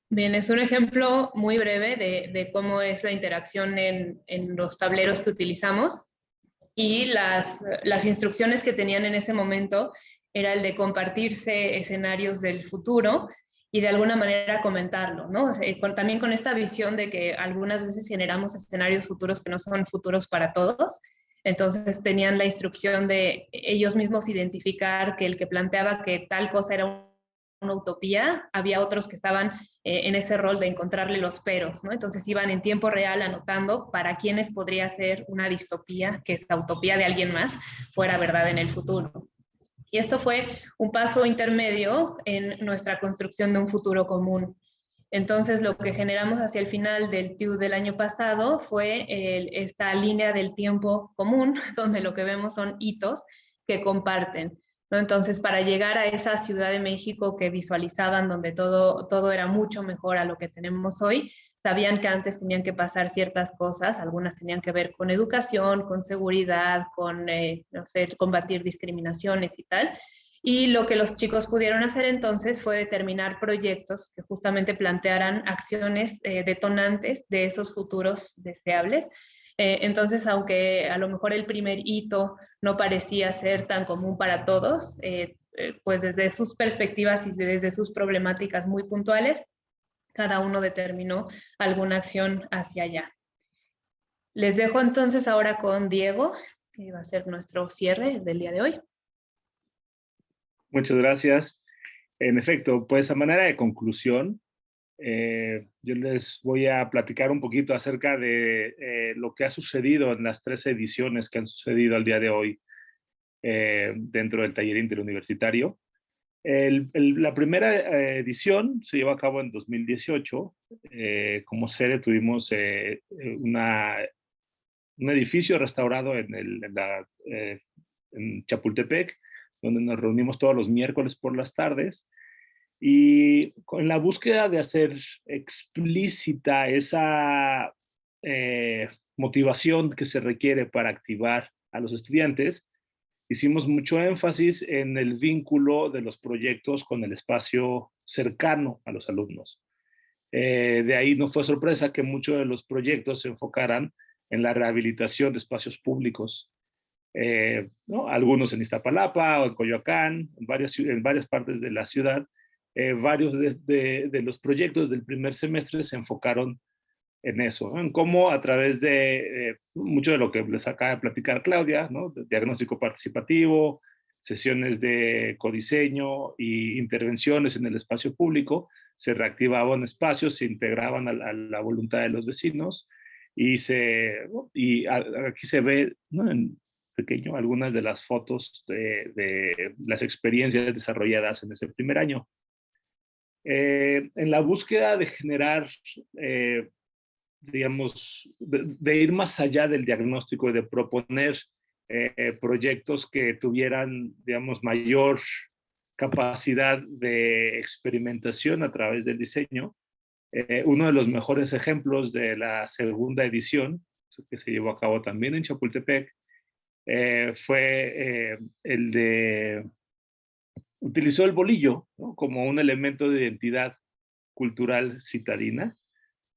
D: Bien, es un ejemplo muy breve de cómo es la interacción en los tableros que utilizamos, y las instrucciones que tenían en ese momento era el de compartirse escenarios del futuro y de alguna manera comentarlo, ¿no? O sea, también con esta visión de que algunas veces generamos escenarios futuros que no son futuros para todos. Entonces tenían la instrucción de ellos mismos identificar que el que planteaba que tal cosa era una utopía, había otros que estaban en ese rol de encontrarle los peros, ¿no? Entonces iban en tiempo real anotando para quienes podría ser una distopía, que esa utopía de alguien más fuera verdad en el futuro. Y esto fue un paso intermedio en nuestra construcción de un futuro común. Entonces, lo que generamos hacia el final del TIU del año pasado fue esta línea del tiempo común, donde lo que vemos son hitos que comparten, ¿no? Entonces, para llegar a esa Ciudad de México que visualizaban, donde todo era mucho mejor a lo que tenemos hoy, sabían que antes tenían que pasar ciertas cosas, algunas tenían que ver con educación, con seguridad, con, no sé, combatir discriminaciones y tal. Y lo que los chicos pudieron hacer entonces fue determinar proyectos que justamente plantearan acciones detonantes de esos futuros deseables. Entonces, aunque a lo mejor el primer hito no parecía ser tan común para todos, pues desde sus perspectivas y desde sus problemáticas muy puntuales, cada uno determinó alguna acción hacia allá. Les dejo entonces ahora con Diego, que va a ser nuestro cierre del día de hoy.
G: Muchas gracias. En efecto, pues a manera de conclusión, yo les voy a platicar un poquito acerca de lo que ha sucedido en las 3 ediciones que han sucedido al día de hoy dentro del taller interuniversitario. La primera edición se llevó a cabo en 2018. Como sede tuvimos un edificio restaurado en Chapultepec, donde nos reunimos todos los miércoles por las tardes, y con la búsqueda de hacer explícita esa motivación que se requiere para activar a los estudiantes, hicimos mucho énfasis en el vínculo de los proyectos con el espacio cercano a los alumnos. De ahí no fue sorpresa que muchos de los proyectos se enfocaran en la rehabilitación de espacios públicos, ¿no? Algunos en Iztapalapa o en Coyoacán, en varias partes de la ciudad. Varios de los proyectos del primer semestre se enfocaron en eso, ¿no? En cómo a través de mucho de lo que les acaba de platicar Claudia, ¿no? De diagnóstico participativo, sesiones de codiseño e intervenciones en el espacio público, se reactivaban espacios, se integraban a la voluntad de los vecinos y aquí se ve, ¿no? En pequeño algunas de las fotos de las experiencias desarrolladas en ese primer año. En la búsqueda de generar, digamos, de ir más allá del diagnóstico y de proponer proyectos que tuvieran, digamos, mayor capacidad de experimentación a través del diseño. Uno de los mejores ejemplos de la segunda edición, que se llevó a cabo también en Chapultepec, fue el de utilizó el bolillo, ¿no? Como un elemento de identidad cultural citadina,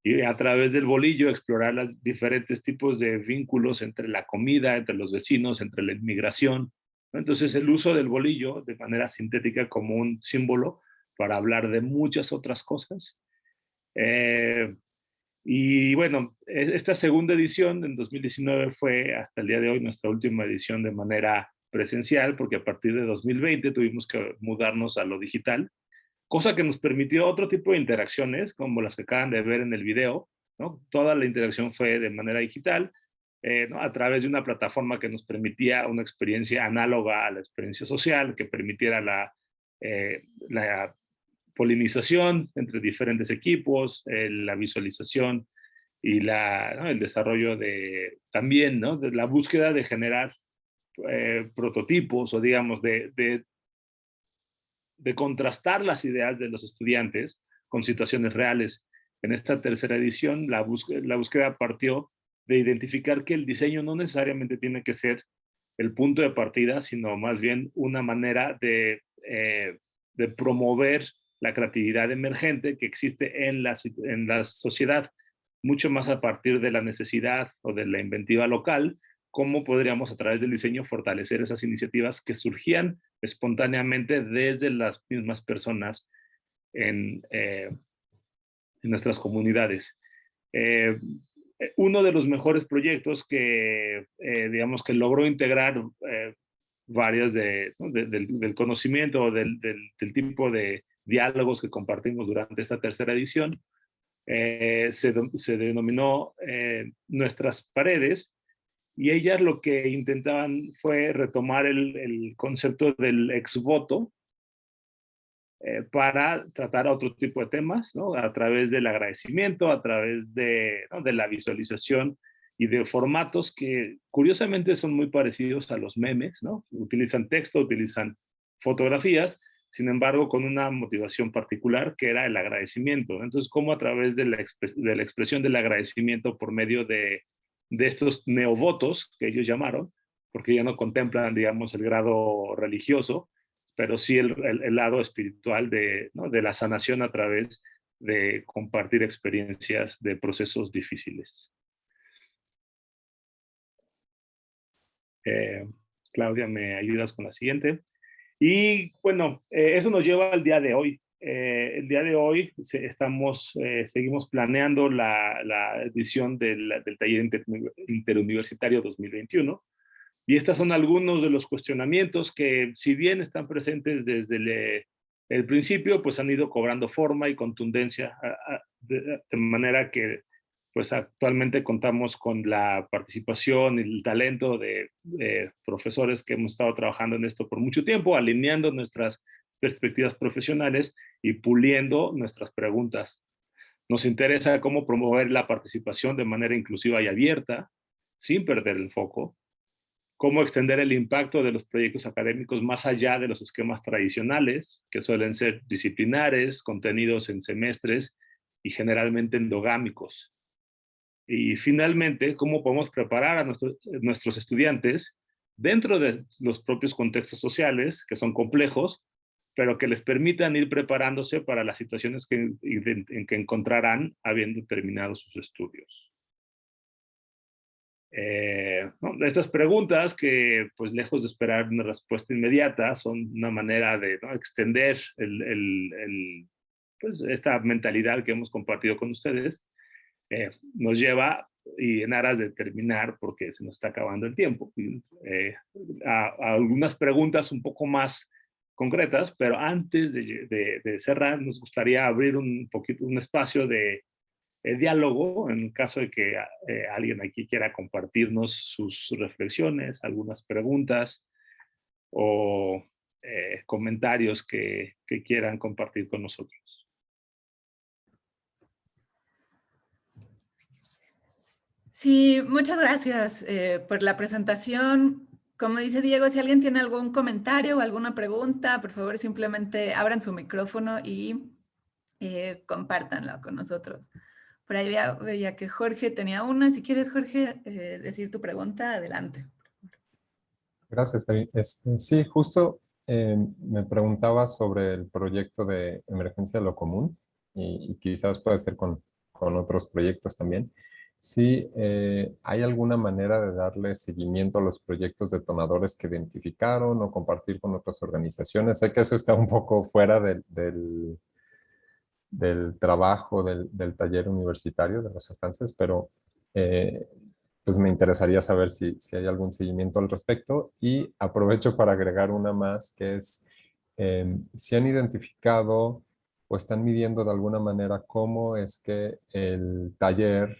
G: y a través del bolillo explorar los diferentes tipos de vínculos entre la comida, entre los vecinos, entre la inmigración, ¿no? Entonces el uso del bolillo de manera sintética como un símbolo para hablar de muchas otras cosas. Y bueno, esta segunda edición en 2019 fue hasta el día de hoy nuestra última edición de manera presencial, porque a partir de 2020 tuvimos que mudarnos a lo digital, cosa que nos permitió otro tipo de interacciones, como las que acaban de ver en el video, ¿no? Toda la interacción fue de manera digital, ¿no? A través de una plataforma que nos permitía una experiencia análoga a la experiencia social, que permitiera la polinización entre diferentes equipos, la visualización y ¿no? El desarrollo también, ¿no? De la búsqueda de generar prototipos o digamos de contrastar las ideas de los estudiantes con situaciones reales. En esta tercera edición la búsqueda partió de identificar que el diseño no necesariamente tiene que ser el punto de partida, sino más bien una manera de promover la creatividad emergente que existe en la sociedad, mucho más a partir de la necesidad o de la inventiva local. Cómo podríamos a través del diseño fortalecer esas iniciativas que surgían espontáneamente desde las mismas personas en nuestras comunidades. Uno de los mejores proyectos que, digamos, que logró integrar varias del conocimiento o del tipo de diálogos que compartimos durante esta tercera edición, se denominó Nuestras Paredes, y ellas lo que intentaban fue retomar el concepto del exvoto para tratar otro tipo de temas, ¿no? A través del agradecimiento, a través ¿no? de la visualización y de formatos que curiosamente son muy parecidos a los memes, ¿no? Utilizan texto, utilizan fotografías, sin embargo con una motivación particular que era el agradecimiento. Entonces, cómo a través de la expresión del agradecimiento por medio de estos neovotos que ellos llamaron, porque ya no contemplan, digamos, el grado religioso, pero sí el lado espiritual ¿no? de la sanación a través de compartir experiencias de procesos difíciles. Claudia, ¿me ayudas con la siguiente? Y bueno, eso nos lleva al día de hoy. El día de hoy seguimos planeando la edición del Taller Interuniversitario 2021. Y estos son algunos de los cuestionamientos que, si bien están presentes desde el principio, pues han ido cobrando forma y contundencia, de manera que pues actualmente contamos con la participación y el talento de profesores que hemos estado trabajando en esto por mucho tiempo, alineando nuestras perspectivas profesionales y puliendo nuestras preguntas. Nos interesa cómo promover la participación de manera inclusiva y abierta, sin perder el foco, cómo extender el impacto de los proyectos académicos más allá de los esquemas tradicionales, que suelen ser disciplinares, contenidos en semestres y generalmente endogámicos. Y finalmente, cómo podemos preparar a nuestros estudiantes dentro de los propios contextos sociales, que son complejos, pero que les permitan ir preparándose para las situaciones en que encontrarán habiendo terminado sus estudios. ¿No? Estas preguntas que, pues lejos de esperar una respuesta inmediata, son una manera de, ¿no? extender pues, esta mentalidad que hemos compartido con ustedes, nos lleva, y en aras de terminar, porque se nos está acabando el tiempo, a algunas preguntas un poco más concretas, pero antes de cerrar, nos gustaría abrir un espacio de diálogo, en caso de que alguien aquí quiera compartirnos sus reflexiones, algunas preguntas o comentarios que quieran compartir con nosotros.
B: Sí, muchas gracias por la presentación. Como dice Diego, si alguien tiene algún comentario o alguna pregunta, por favor simplemente abran su micrófono y compártanlo con nosotros. Por ahí veía que Jorge tenía una. Si quieres, Jorge, decir tu pregunta, adelante.
H: Gracias, David. Sí, justo me preguntaba sobre el proyecto de Emergencia Lo Común y quizás puede ser con otros proyectos también. Sí, ¿hay alguna manera de darle seguimiento a los proyectos detonadores que identificaron o compartir con otras organizaciones? Sé que eso está un poco fuera del trabajo del taller universitario de los alcances, pero pues me interesaría saber si hay algún seguimiento al respecto. Y aprovecho para agregar una más, que es si han identificado o están midiendo de alguna manera cómo es que el taller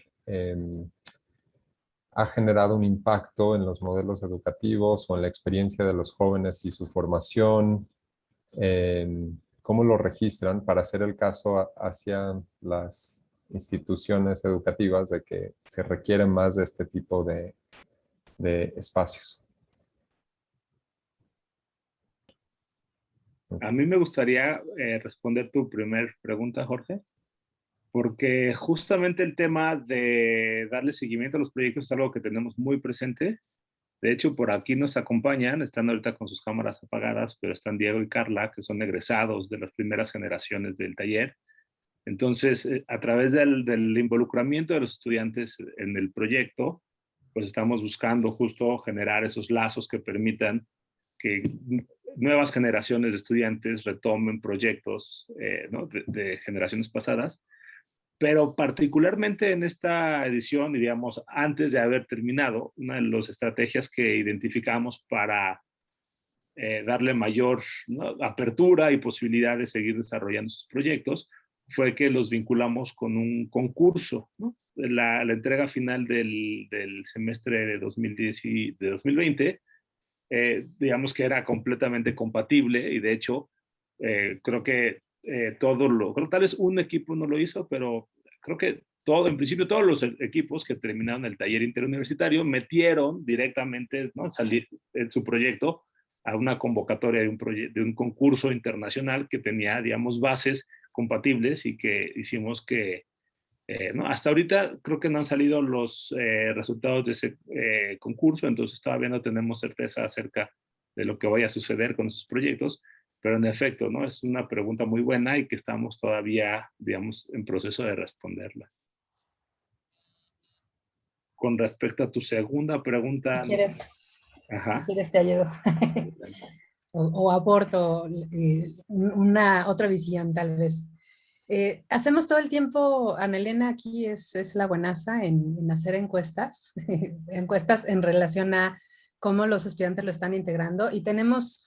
H: ha generado un impacto en los modelos educativos o en la experiencia de los jóvenes y su formación, cómo lo registran para hacer el caso hacia las instituciones educativas de que se requiere más de este tipo de espacios.
G: A mí me gustaría responder tu primer pregunta, Jorge, porque justamente el tema de darle seguimiento a los proyectos es algo que tenemos muy presente. De hecho, por aquí nos acompañan, están ahorita con sus cámaras apagadas, pero están Diego y Carla, que son egresados de las primeras generaciones del taller. Entonces, a través del involucramiento de los estudiantes en el proyecto, pues estamos buscando justo generar esos lazos que permitan que nuevas generaciones de estudiantes retomen proyectos ¿no? de generaciones pasadas, pero particularmente en esta edición, y digamos, antes de haber terminado, una de las estrategias que identificamos para darle mayor, ¿no?, apertura y posibilidad de seguir desarrollando sus proyectos fue que los vinculamos con un concurso, ¿no? La entrega final del semestre de 2010 y de 2020, digamos que era completamente compatible y de hecho creo que tal vez un equipo no lo hizo, pero creo que en principio todos los equipos que terminaron el taller interuniversitario metieron directamente, ¿no?, salir en su proyecto a una convocatoria de un concurso internacional que tenía, digamos, bases compatibles y que hicimos que, ¿no? Hasta ahorita creo que no han salido los resultados de ese concurso, entonces todavía no tenemos certeza acerca de lo que vaya a suceder con esos proyectos, pero en efecto, ¿no?, es una pregunta muy buena y que estamos todavía, digamos, en proceso de responderla. Con respecto a tu segunda pregunta...
F: Si quieres,
G: Ajá.
F: si quieres te ayudo. o aporto una otra visión tal vez. Hacemos todo el tiempo, Ana Elena aquí es la buenaza en hacer encuestas, encuestas en relación a cómo los estudiantes lo están integrando y tenemos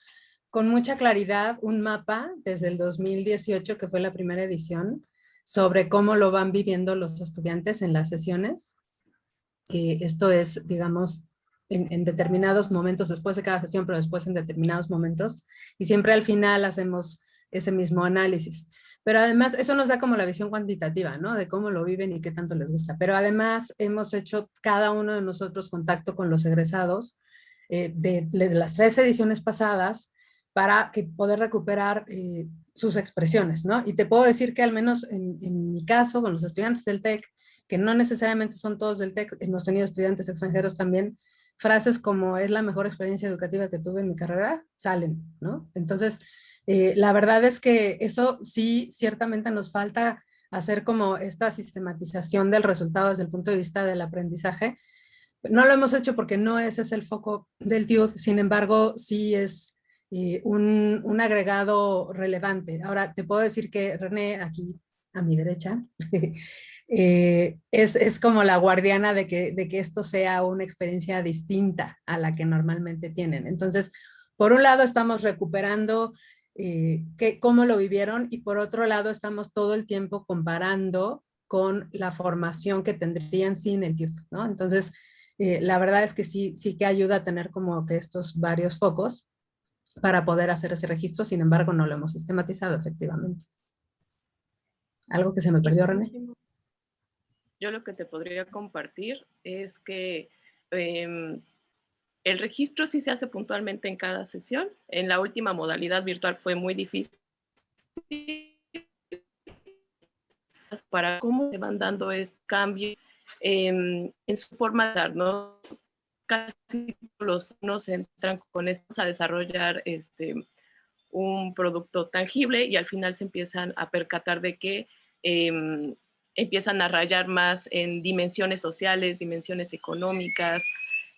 F: con mucha claridad un mapa desde el 2018, que fue la primera edición, sobre cómo lo van viviendo los estudiantes en las sesiones. Esto es, digamos, en determinados momentos, después de cada sesión, pero después en determinados momentos, y siempre al final hacemos ese mismo análisis. Pero además, eso nos da como la visión cuantitativa, ¿no? De cómo lo viven y qué tanto les gusta. Pero además, hemos hecho cada uno de nosotros contacto con los egresados de las 3 ediciones pasadas para poder recuperar sus expresiones, ¿no? Y te puedo decir que al menos en mi caso, con los estudiantes del TEC, que no necesariamente son todos del TEC, hemos tenido estudiantes extranjeros también, frases como es la mejor experiencia educativa que tuve en mi carrera, salen, ¿no? Entonces, la verdad es que eso sí, ciertamente nos falta hacer como esta sistematización del resultado desde el punto de vista del aprendizaje. No lo hemos hecho porque no ese es el foco del TIUD, sin embargo, sí es un agregado relevante. Ahora, te puedo decir que René, aquí a mi derecha, es como la guardiana de que esto sea una experiencia distinta a la que normalmente tienen. Entonces, por un lado estamos recuperando cómo lo vivieron y por otro lado estamos todo el tiempo comparando con la formación que tendrían sin el TIUD, ¿no? Entonces, la verdad es que sí que ayuda a tener como que estos varios focos para poder hacer ese registro, sin embargo no lo hemos sistematizado efectivamente. ¿Algo que se me perdió, René?
I: Yo lo que te podría compartir es que el registro sí se hace puntualmente en cada sesión. En la última modalidad virtual fue muy difícil para cómo se van dando este cambio en su forma de dar, ¿no? Casi los nos entran con estos a desarrollar un producto tangible y al final se empiezan a percatar de que empiezan a rayar más en dimensiones sociales, dimensiones económicas.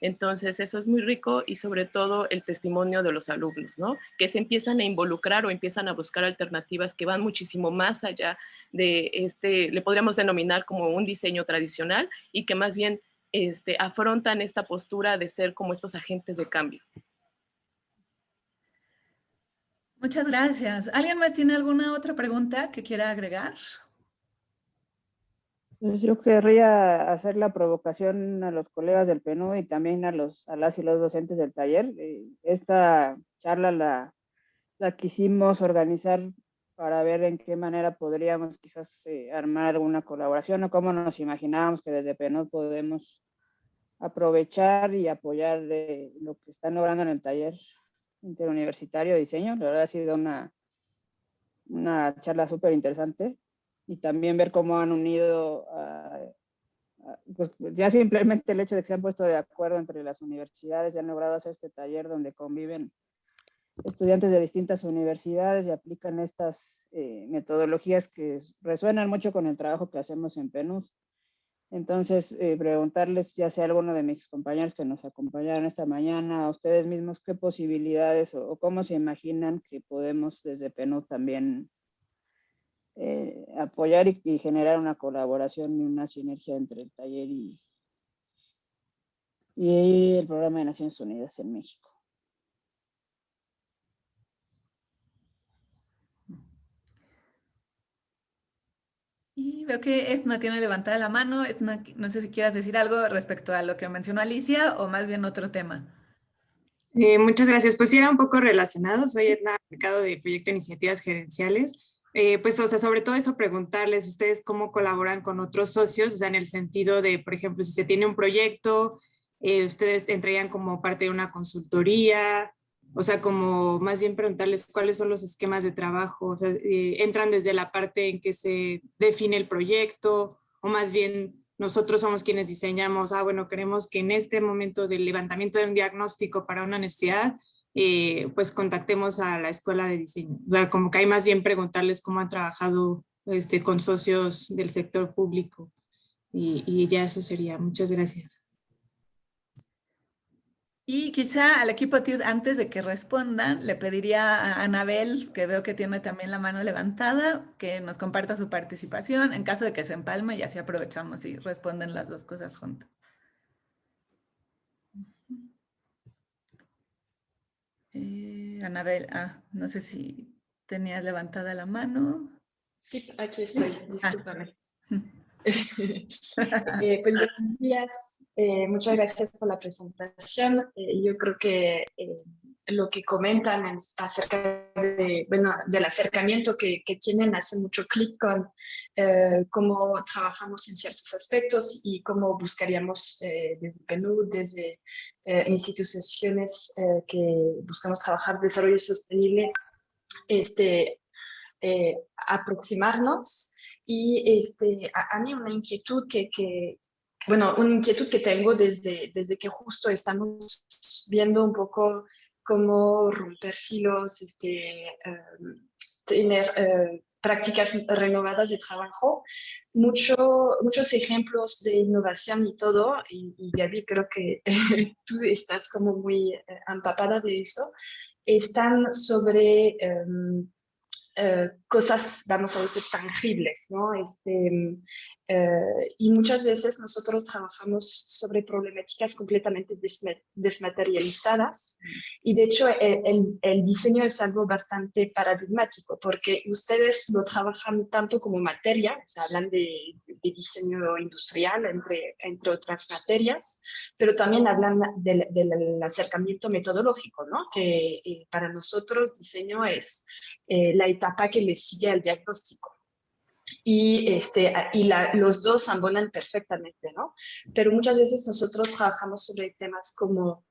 I: Entonces eso es muy rico y sobre todo el testimonio de los alumnos, ¿no? Que se empiezan a involucrar o empiezan a buscar alternativas que van muchísimo más allá de le podríamos denominar como un diseño tradicional y que más bien afrontan esta postura de ser como estos agentes de cambio.
B: Muchas gracias. ¿Alguien más tiene alguna otra pregunta que quiera agregar?
A: Pues yo querría hacer la provocación a los colegas del PNUD y también a las y los docentes del taller. Esta charla la quisimos organizar para ver en qué manera podríamos quizás armar alguna colaboración o cómo nos imaginábamos que desde PNUD podemos aprovechar y apoyar de lo que están logrando en el taller interuniversitario de diseño. La verdad ha sido una charla súper interesante y también ver cómo han unido pues ya simplemente el hecho de que se han puesto de acuerdo entre las universidades y han logrado hacer este taller donde conviven estudiantes de distintas universidades y aplican estas metodologías que resuenan mucho con el trabajo que hacemos en PNUD. Entonces, preguntarles, ya sea alguno de mis compañeros que nos acompañaron esta mañana, a ustedes mismos, qué posibilidades o cómo se imaginan que podemos desde PNUD también apoyar y generar una colaboración y una sinergia entre el taller y el Programa de Naciones Unidas en México.
B: Y veo que Edna tiene levantada la mano. Edna, no sé si quieras decir algo respecto a lo que mencionó Alicia o más bien otro tema.
J: Muchas gracias. Pues sí, era un poco relacionado. Soy Edna Mercado de Proyecto Iniciativas Gerenciales. Pues, o sea, sobre todo eso, preguntarles ustedes cómo colaboran con otros socios, o sea, en el sentido de, por ejemplo, si se tiene un proyecto, ustedes entrarían como parte de una consultoría, o sea, como más bien preguntarles cuáles son los esquemas de trabajo, o sea, entran desde la parte en que se define el proyecto, o más bien nosotros somos quienes diseñamos, bueno, queremos que en este momento del levantamiento de un diagnóstico para una necesidad, pues contactemos a la escuela de diseño. O sea, como que hay más bien preguntarles cómo han trabajado con socios del sector público. Y ya eso sería. Muchas gracias.
B: Y quizá al equipo TIUD, antes de que respondan, le pediría a Anabel, que veo que tiene también la mano levantada, que nos comparta su participación en caso de que se empalme y así aprovechamos y responden las dos cosas juntas. Anabel, no sé si tenías levantada la mano.
K: Sí, aquí estoy, discúlpame. Pues buenos días, muchas gracias por la presentación. Yo creo que lo que comentan acerca de, del acercamiento que tienen hace mucho clic con cómo trabajamos en ciertos aspectos y cómo buscaríamos desde PNUD, desde instituciones que buscamos trabajar desarrollo sostenible, aproximarnos. Y a mí una inquietud una inquietud que tengo desde que justo estamos viendo un poco cómo romper silos, tener prácticas renovadas de trabajo, muchos ejemplos de innovación y todo, y Gaby, creo que tú estás como muy empapada de eso, están sobre cosas, vamos a decir, tangibles, ¿no? Y muchas veces nosotros trabajamos sobre problemáticas completamente desmaterializadas y de hecho el diseño es algo bastante paradigmático porque ustedes lo trabajan tanto como materia, o sea, hablan de diseño industrial entre otras materias, pero también hablan del acercamiento metodológico, ¿no? Que para nosotros diseño es la etapa que le sigue al diagnóstico. Y los dos abonan perfectamente, ¿no? Pero muchas veces nosotros trabajamos sobre temas como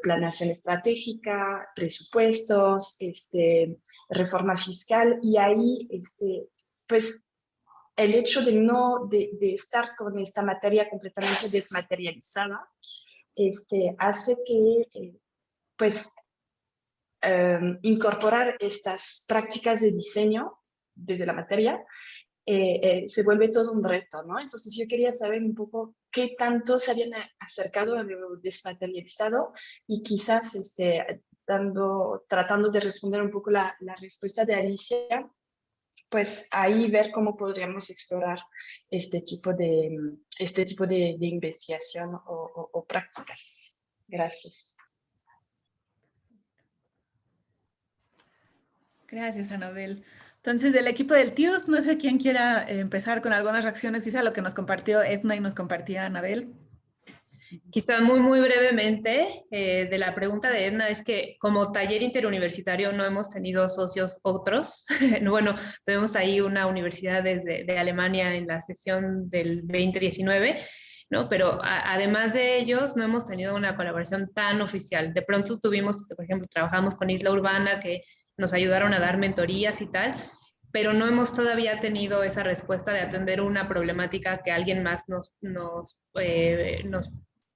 K: planeación estratégica, presupuestos, reforma fiscal, y ahí, pues, el hecho de estar con esta materia completamente desmaterializada, hace que, pues, incorporar estas prácticas de diseño desde la materia se vuelve todo un reto, ¿no? Entonces yo quería saber un poco qué tanto se habían acercado a lo desmaterializado y quizás tratando de responder un poco la respuesta de Alicia, pues ahí ver cómo podríamos explorar este tipo de investigación o prácticas. Gracias.
B: Gracias, Anabel. Entonces, del equipo del TIUS, no sé quién quiera empezar con algunas reacciones, quizá lo que nos compartió Edna y nos compartía Anabel.
D: Quizá muy, muy brevemente, de la pregunta de Edna, es que como taller interuniversitario no hemos tenido socios otros. Bueno, tuvimos ahí una universidad de Alemania en la sesión del 2019, ¿no? Pero además de ellos, no hemos tenido una colaboración tan oficial. De pronto tuvimos, por ejemplo, trabajamos con Isla Urbana, que nos ayudaron a dar mentorías y tal, pero no hemos todavía tenido esa respuesta de atender una problemática que alguien más nos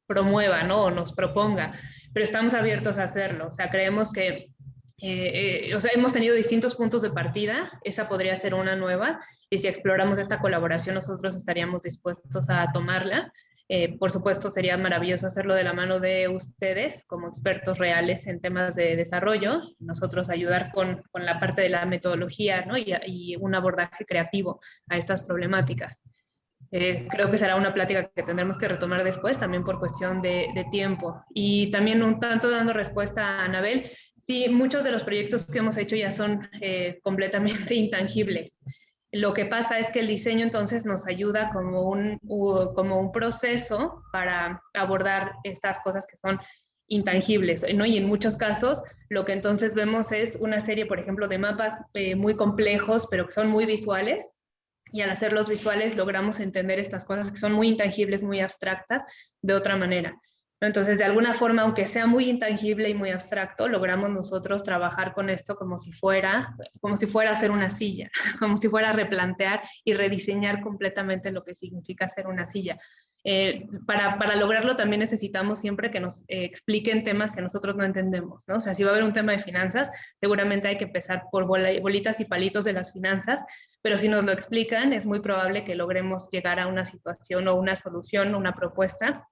D: promueva, ¿no? O nos proponga, pero estamos abiertos a hacerlo. O sea, creemos que O sea, hemos tenido distintos puntos de partida, esa podría ser una nueva, y si exploramos esta colaboración nosotros estaríamos dispuestos a tomarla. Por supuesto, sería maravilloso hacerlo de la mano de ustedes como expertos reales en temas de desarrollo, nosotros ayudar con la parte de la metodología, ¿no? y un abordaje creativo a estas problemáticas. Creo que será una plática que tendremos que retomar después, también por cuestión de tiempo. Y también un tanto dando respuesta a Anabel, sí, muchos de los proyectos que hemos hecho ya son completamente intangibles. Lo que pasa es que el diseño entonces nos ayuda como un proceso para abordar estas cosas que son intangibles, ¿no? Y en muchos casos lo que entonces vemos es una serie, por ejemplo, de mapas muy complejos, pero que son muy visuales, y al hacerlos visuales logramos entender estas cosas que son muy intangibles, muy abstractas, de otra manera. Entonces, de alguna forma, aunque sea muy intangible y muy abstracto, logramos nosotros trabajar con esto como si fuera hacer una silla, como si fuera replantear y rediseñar completamente lo que significa hacer una silla. Para lograrlo también necesitamos siempre que nos expliquen temas que nosotros no entendemos, ¿no? O sea, si va a haber un tema de finanzas, seguramente hay que empezar por bolitas y palitos de las finanzas, pero si nos lo explican, es muy probable que logremos llegar a una situación o una solución, una propuesta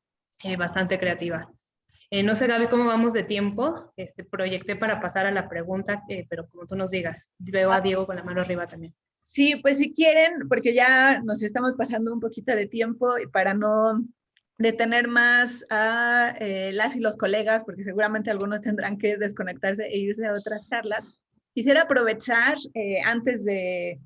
D: bastante creativa. No sé, Gaby, cómo vamos de tiempo. Proyecté para pasar a la pregunta, pero como tú nos digas. Veo a Diego con la mano arriba también.
B: Sí, pues si quieren, porque ya nos estamos pasando un poquito de tiempo y para no detener más a las y los colegas, porque seguramente algunos tendrán que desconectarse e irse a otras charlas, quisiera aprovechar antes de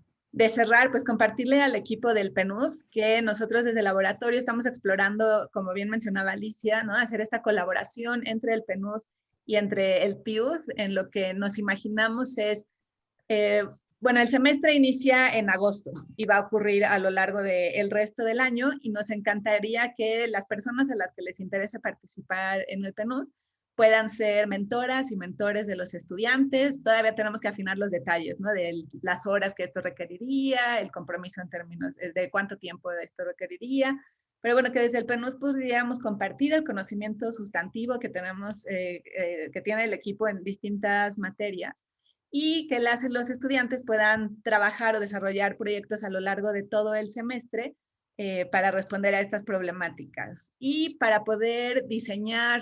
B: cerrar, pues compartirle al equipo del PNUD que nosotros desde el laboratorio estamos explorando, como bien mencionaba Alicia, ¿no? Hacer esta colaboración entre el PNUD y entre el TIUD, en lo que nos imaginamos es bueno, el semestre inicia en agosto y va a ocurrir a lo largo del resto del año y nos encantaría que las personas a las que les interese participar en el PNUD puedan ser mentoras y mentores de los estudiantes. Todavía tenemos que afinar los detalles, ¿no? De las horas que esto requeriría, el compromiso en términos de cuánto tiempo esto requeriría. Pero bueno, que desde el PNUD pudiéramos compartir el conocimiento sustantivo que tenemos, que tiene el equipo en distintas materias, y que los estudiantes puedan trabajar o desarrollar proyectos a lo largo de todo el semestre para responder a estas problemáticas y para poder diseñar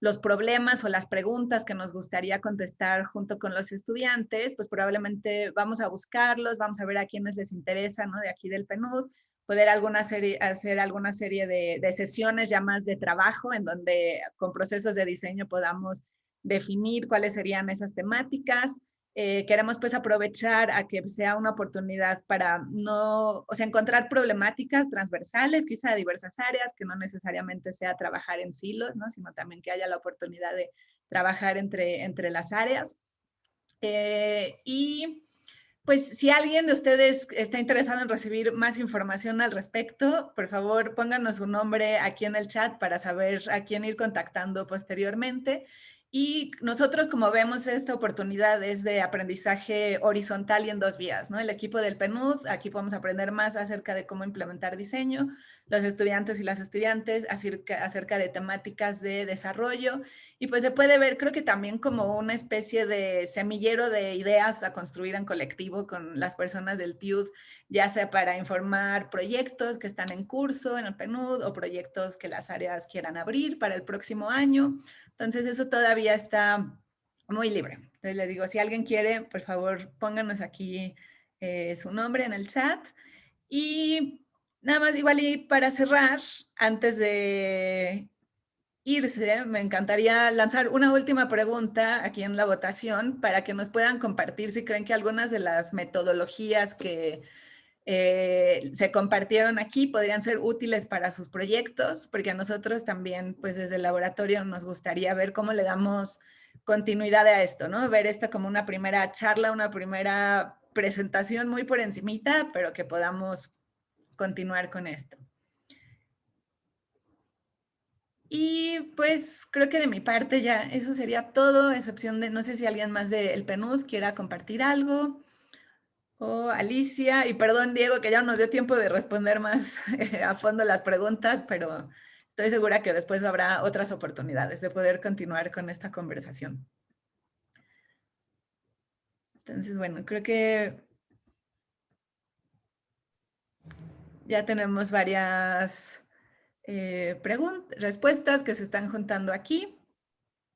B: los problemas o las preguntas que nos gustaría contestar junto con los estudiantes. Pues probablemente vamos a buscarlos, vamos a ver a quienes les interesa, ¿no? De aquí del PNUD, poder hacer alguna serie de sesiones ya más de trabajo en donde con procesos de diseño podamos definir cuáles serían esas temáticas. Queremos pues aprovechar a que sea una oportunidad para encontrar problemáticas transversales, quizá de diversas áreas, que no necesariamente sea trabajar en silos, ¿no? Sino también que haya la oportunidad de trabajar entre las áreas. Y pues si alguien de ustedes está interesado en recibir más información al respecto, por favor pónganos su nombre aquí en el chat para saber a quién ir contactando posteriormente. Y nosotros, como vemos, esta oportunidad es de aprendizaje horizontal y en dos vías, ¿no? El equipo del PNUD, aquí podemos aprender más acerca de cómo implementar diseño, los estudiantes y las estudiantes acerca de temáticas de desarrollo, y pues se puede ver, creo que también como una especie de semillero de ideas a construir en colectivo con las personas del TIUD, ya sea para informar proyectos que están en curso en el PNUD o proyectos que las áreas quieran abrir para el próximo año. Entonces eso todavía está muy libre. Entonces les digo, si alguien quiere, por favor, pónganos aquí su nombre en el chat. Y nada más, igual y para cerrar, antes de irse, me encantaría lanzar una última pregunta aquí en la votación para que nos puedan compartir si creen que algunas de las metodologías que se compartieron aquí podrían ser útiles para sus proyectos, porque a nosotros también, pues desde el laboratorio nos gustaría ver cómo le damos continuidad a esto, ¿no? Ver esto como una primera charla, una primera presentación muy por encimita, pero que podamos continuar con esto. Y pues creo que de mi parte ya eso sería todo, a excepción de, no sé si alguien más del PNUD quiera compartir algo. O Alicia, y perdón Diego que ya no nos dio tiempo de responder más a fondo las preguntas, pero estoy segura que después habrá otras oportunidades de poder continuar con esta conversación. Entonces, bueno, creo que ya tenemos varias respuestas que se están juntando aquí,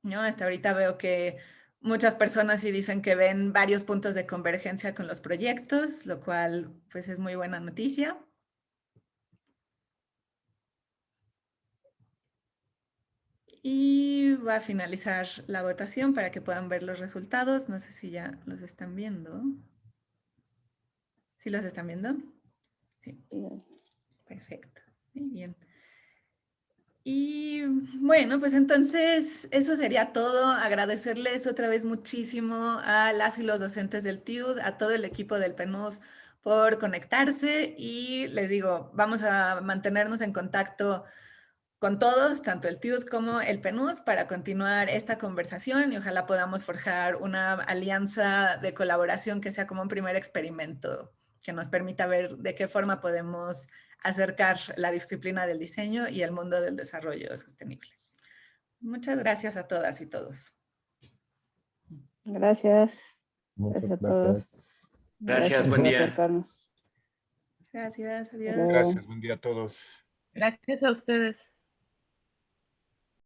B: ¿no? Hasta ahorita veo que muchas personas sí dicen que ven varios puntos de convergencia con los proyectos, lo cual pues es muy buena noticia. Y va a finalizar la votación para que puedan ver los resultados. No sé si ya los están viendo. ¿Sí los están viendo? Sí. Perfecto. Muy bien. Y bueno, pues entonces eso sería todo. Agradecerles otra vez muchísimo a las y los docentes del TIUD, a todo el equipo del PNUD por conectarse y les digo, vamos a mantenernos en contacto con todos, tanto el TIUD como el PNUD, para continuar esta conversación y ojalá podamos forjar una alianza de colaboración que sea como un primer experimento que nos permita ver de qué forma podemos acercar la disciplina del diseño y el mundo del desarrollo sostenible. Muchas gracias a todas y todos.
A: Gracias.
H: Muchas
A: Gracias a todos.
H: gracias.
C: Gracias,
A: por
C: buen día.
A: acercarnos.
B: Gracias,
A: Hasta
B: adiós.
A: luego.
L: Gracias, buen día a todos.
I: Gracias a ustedes.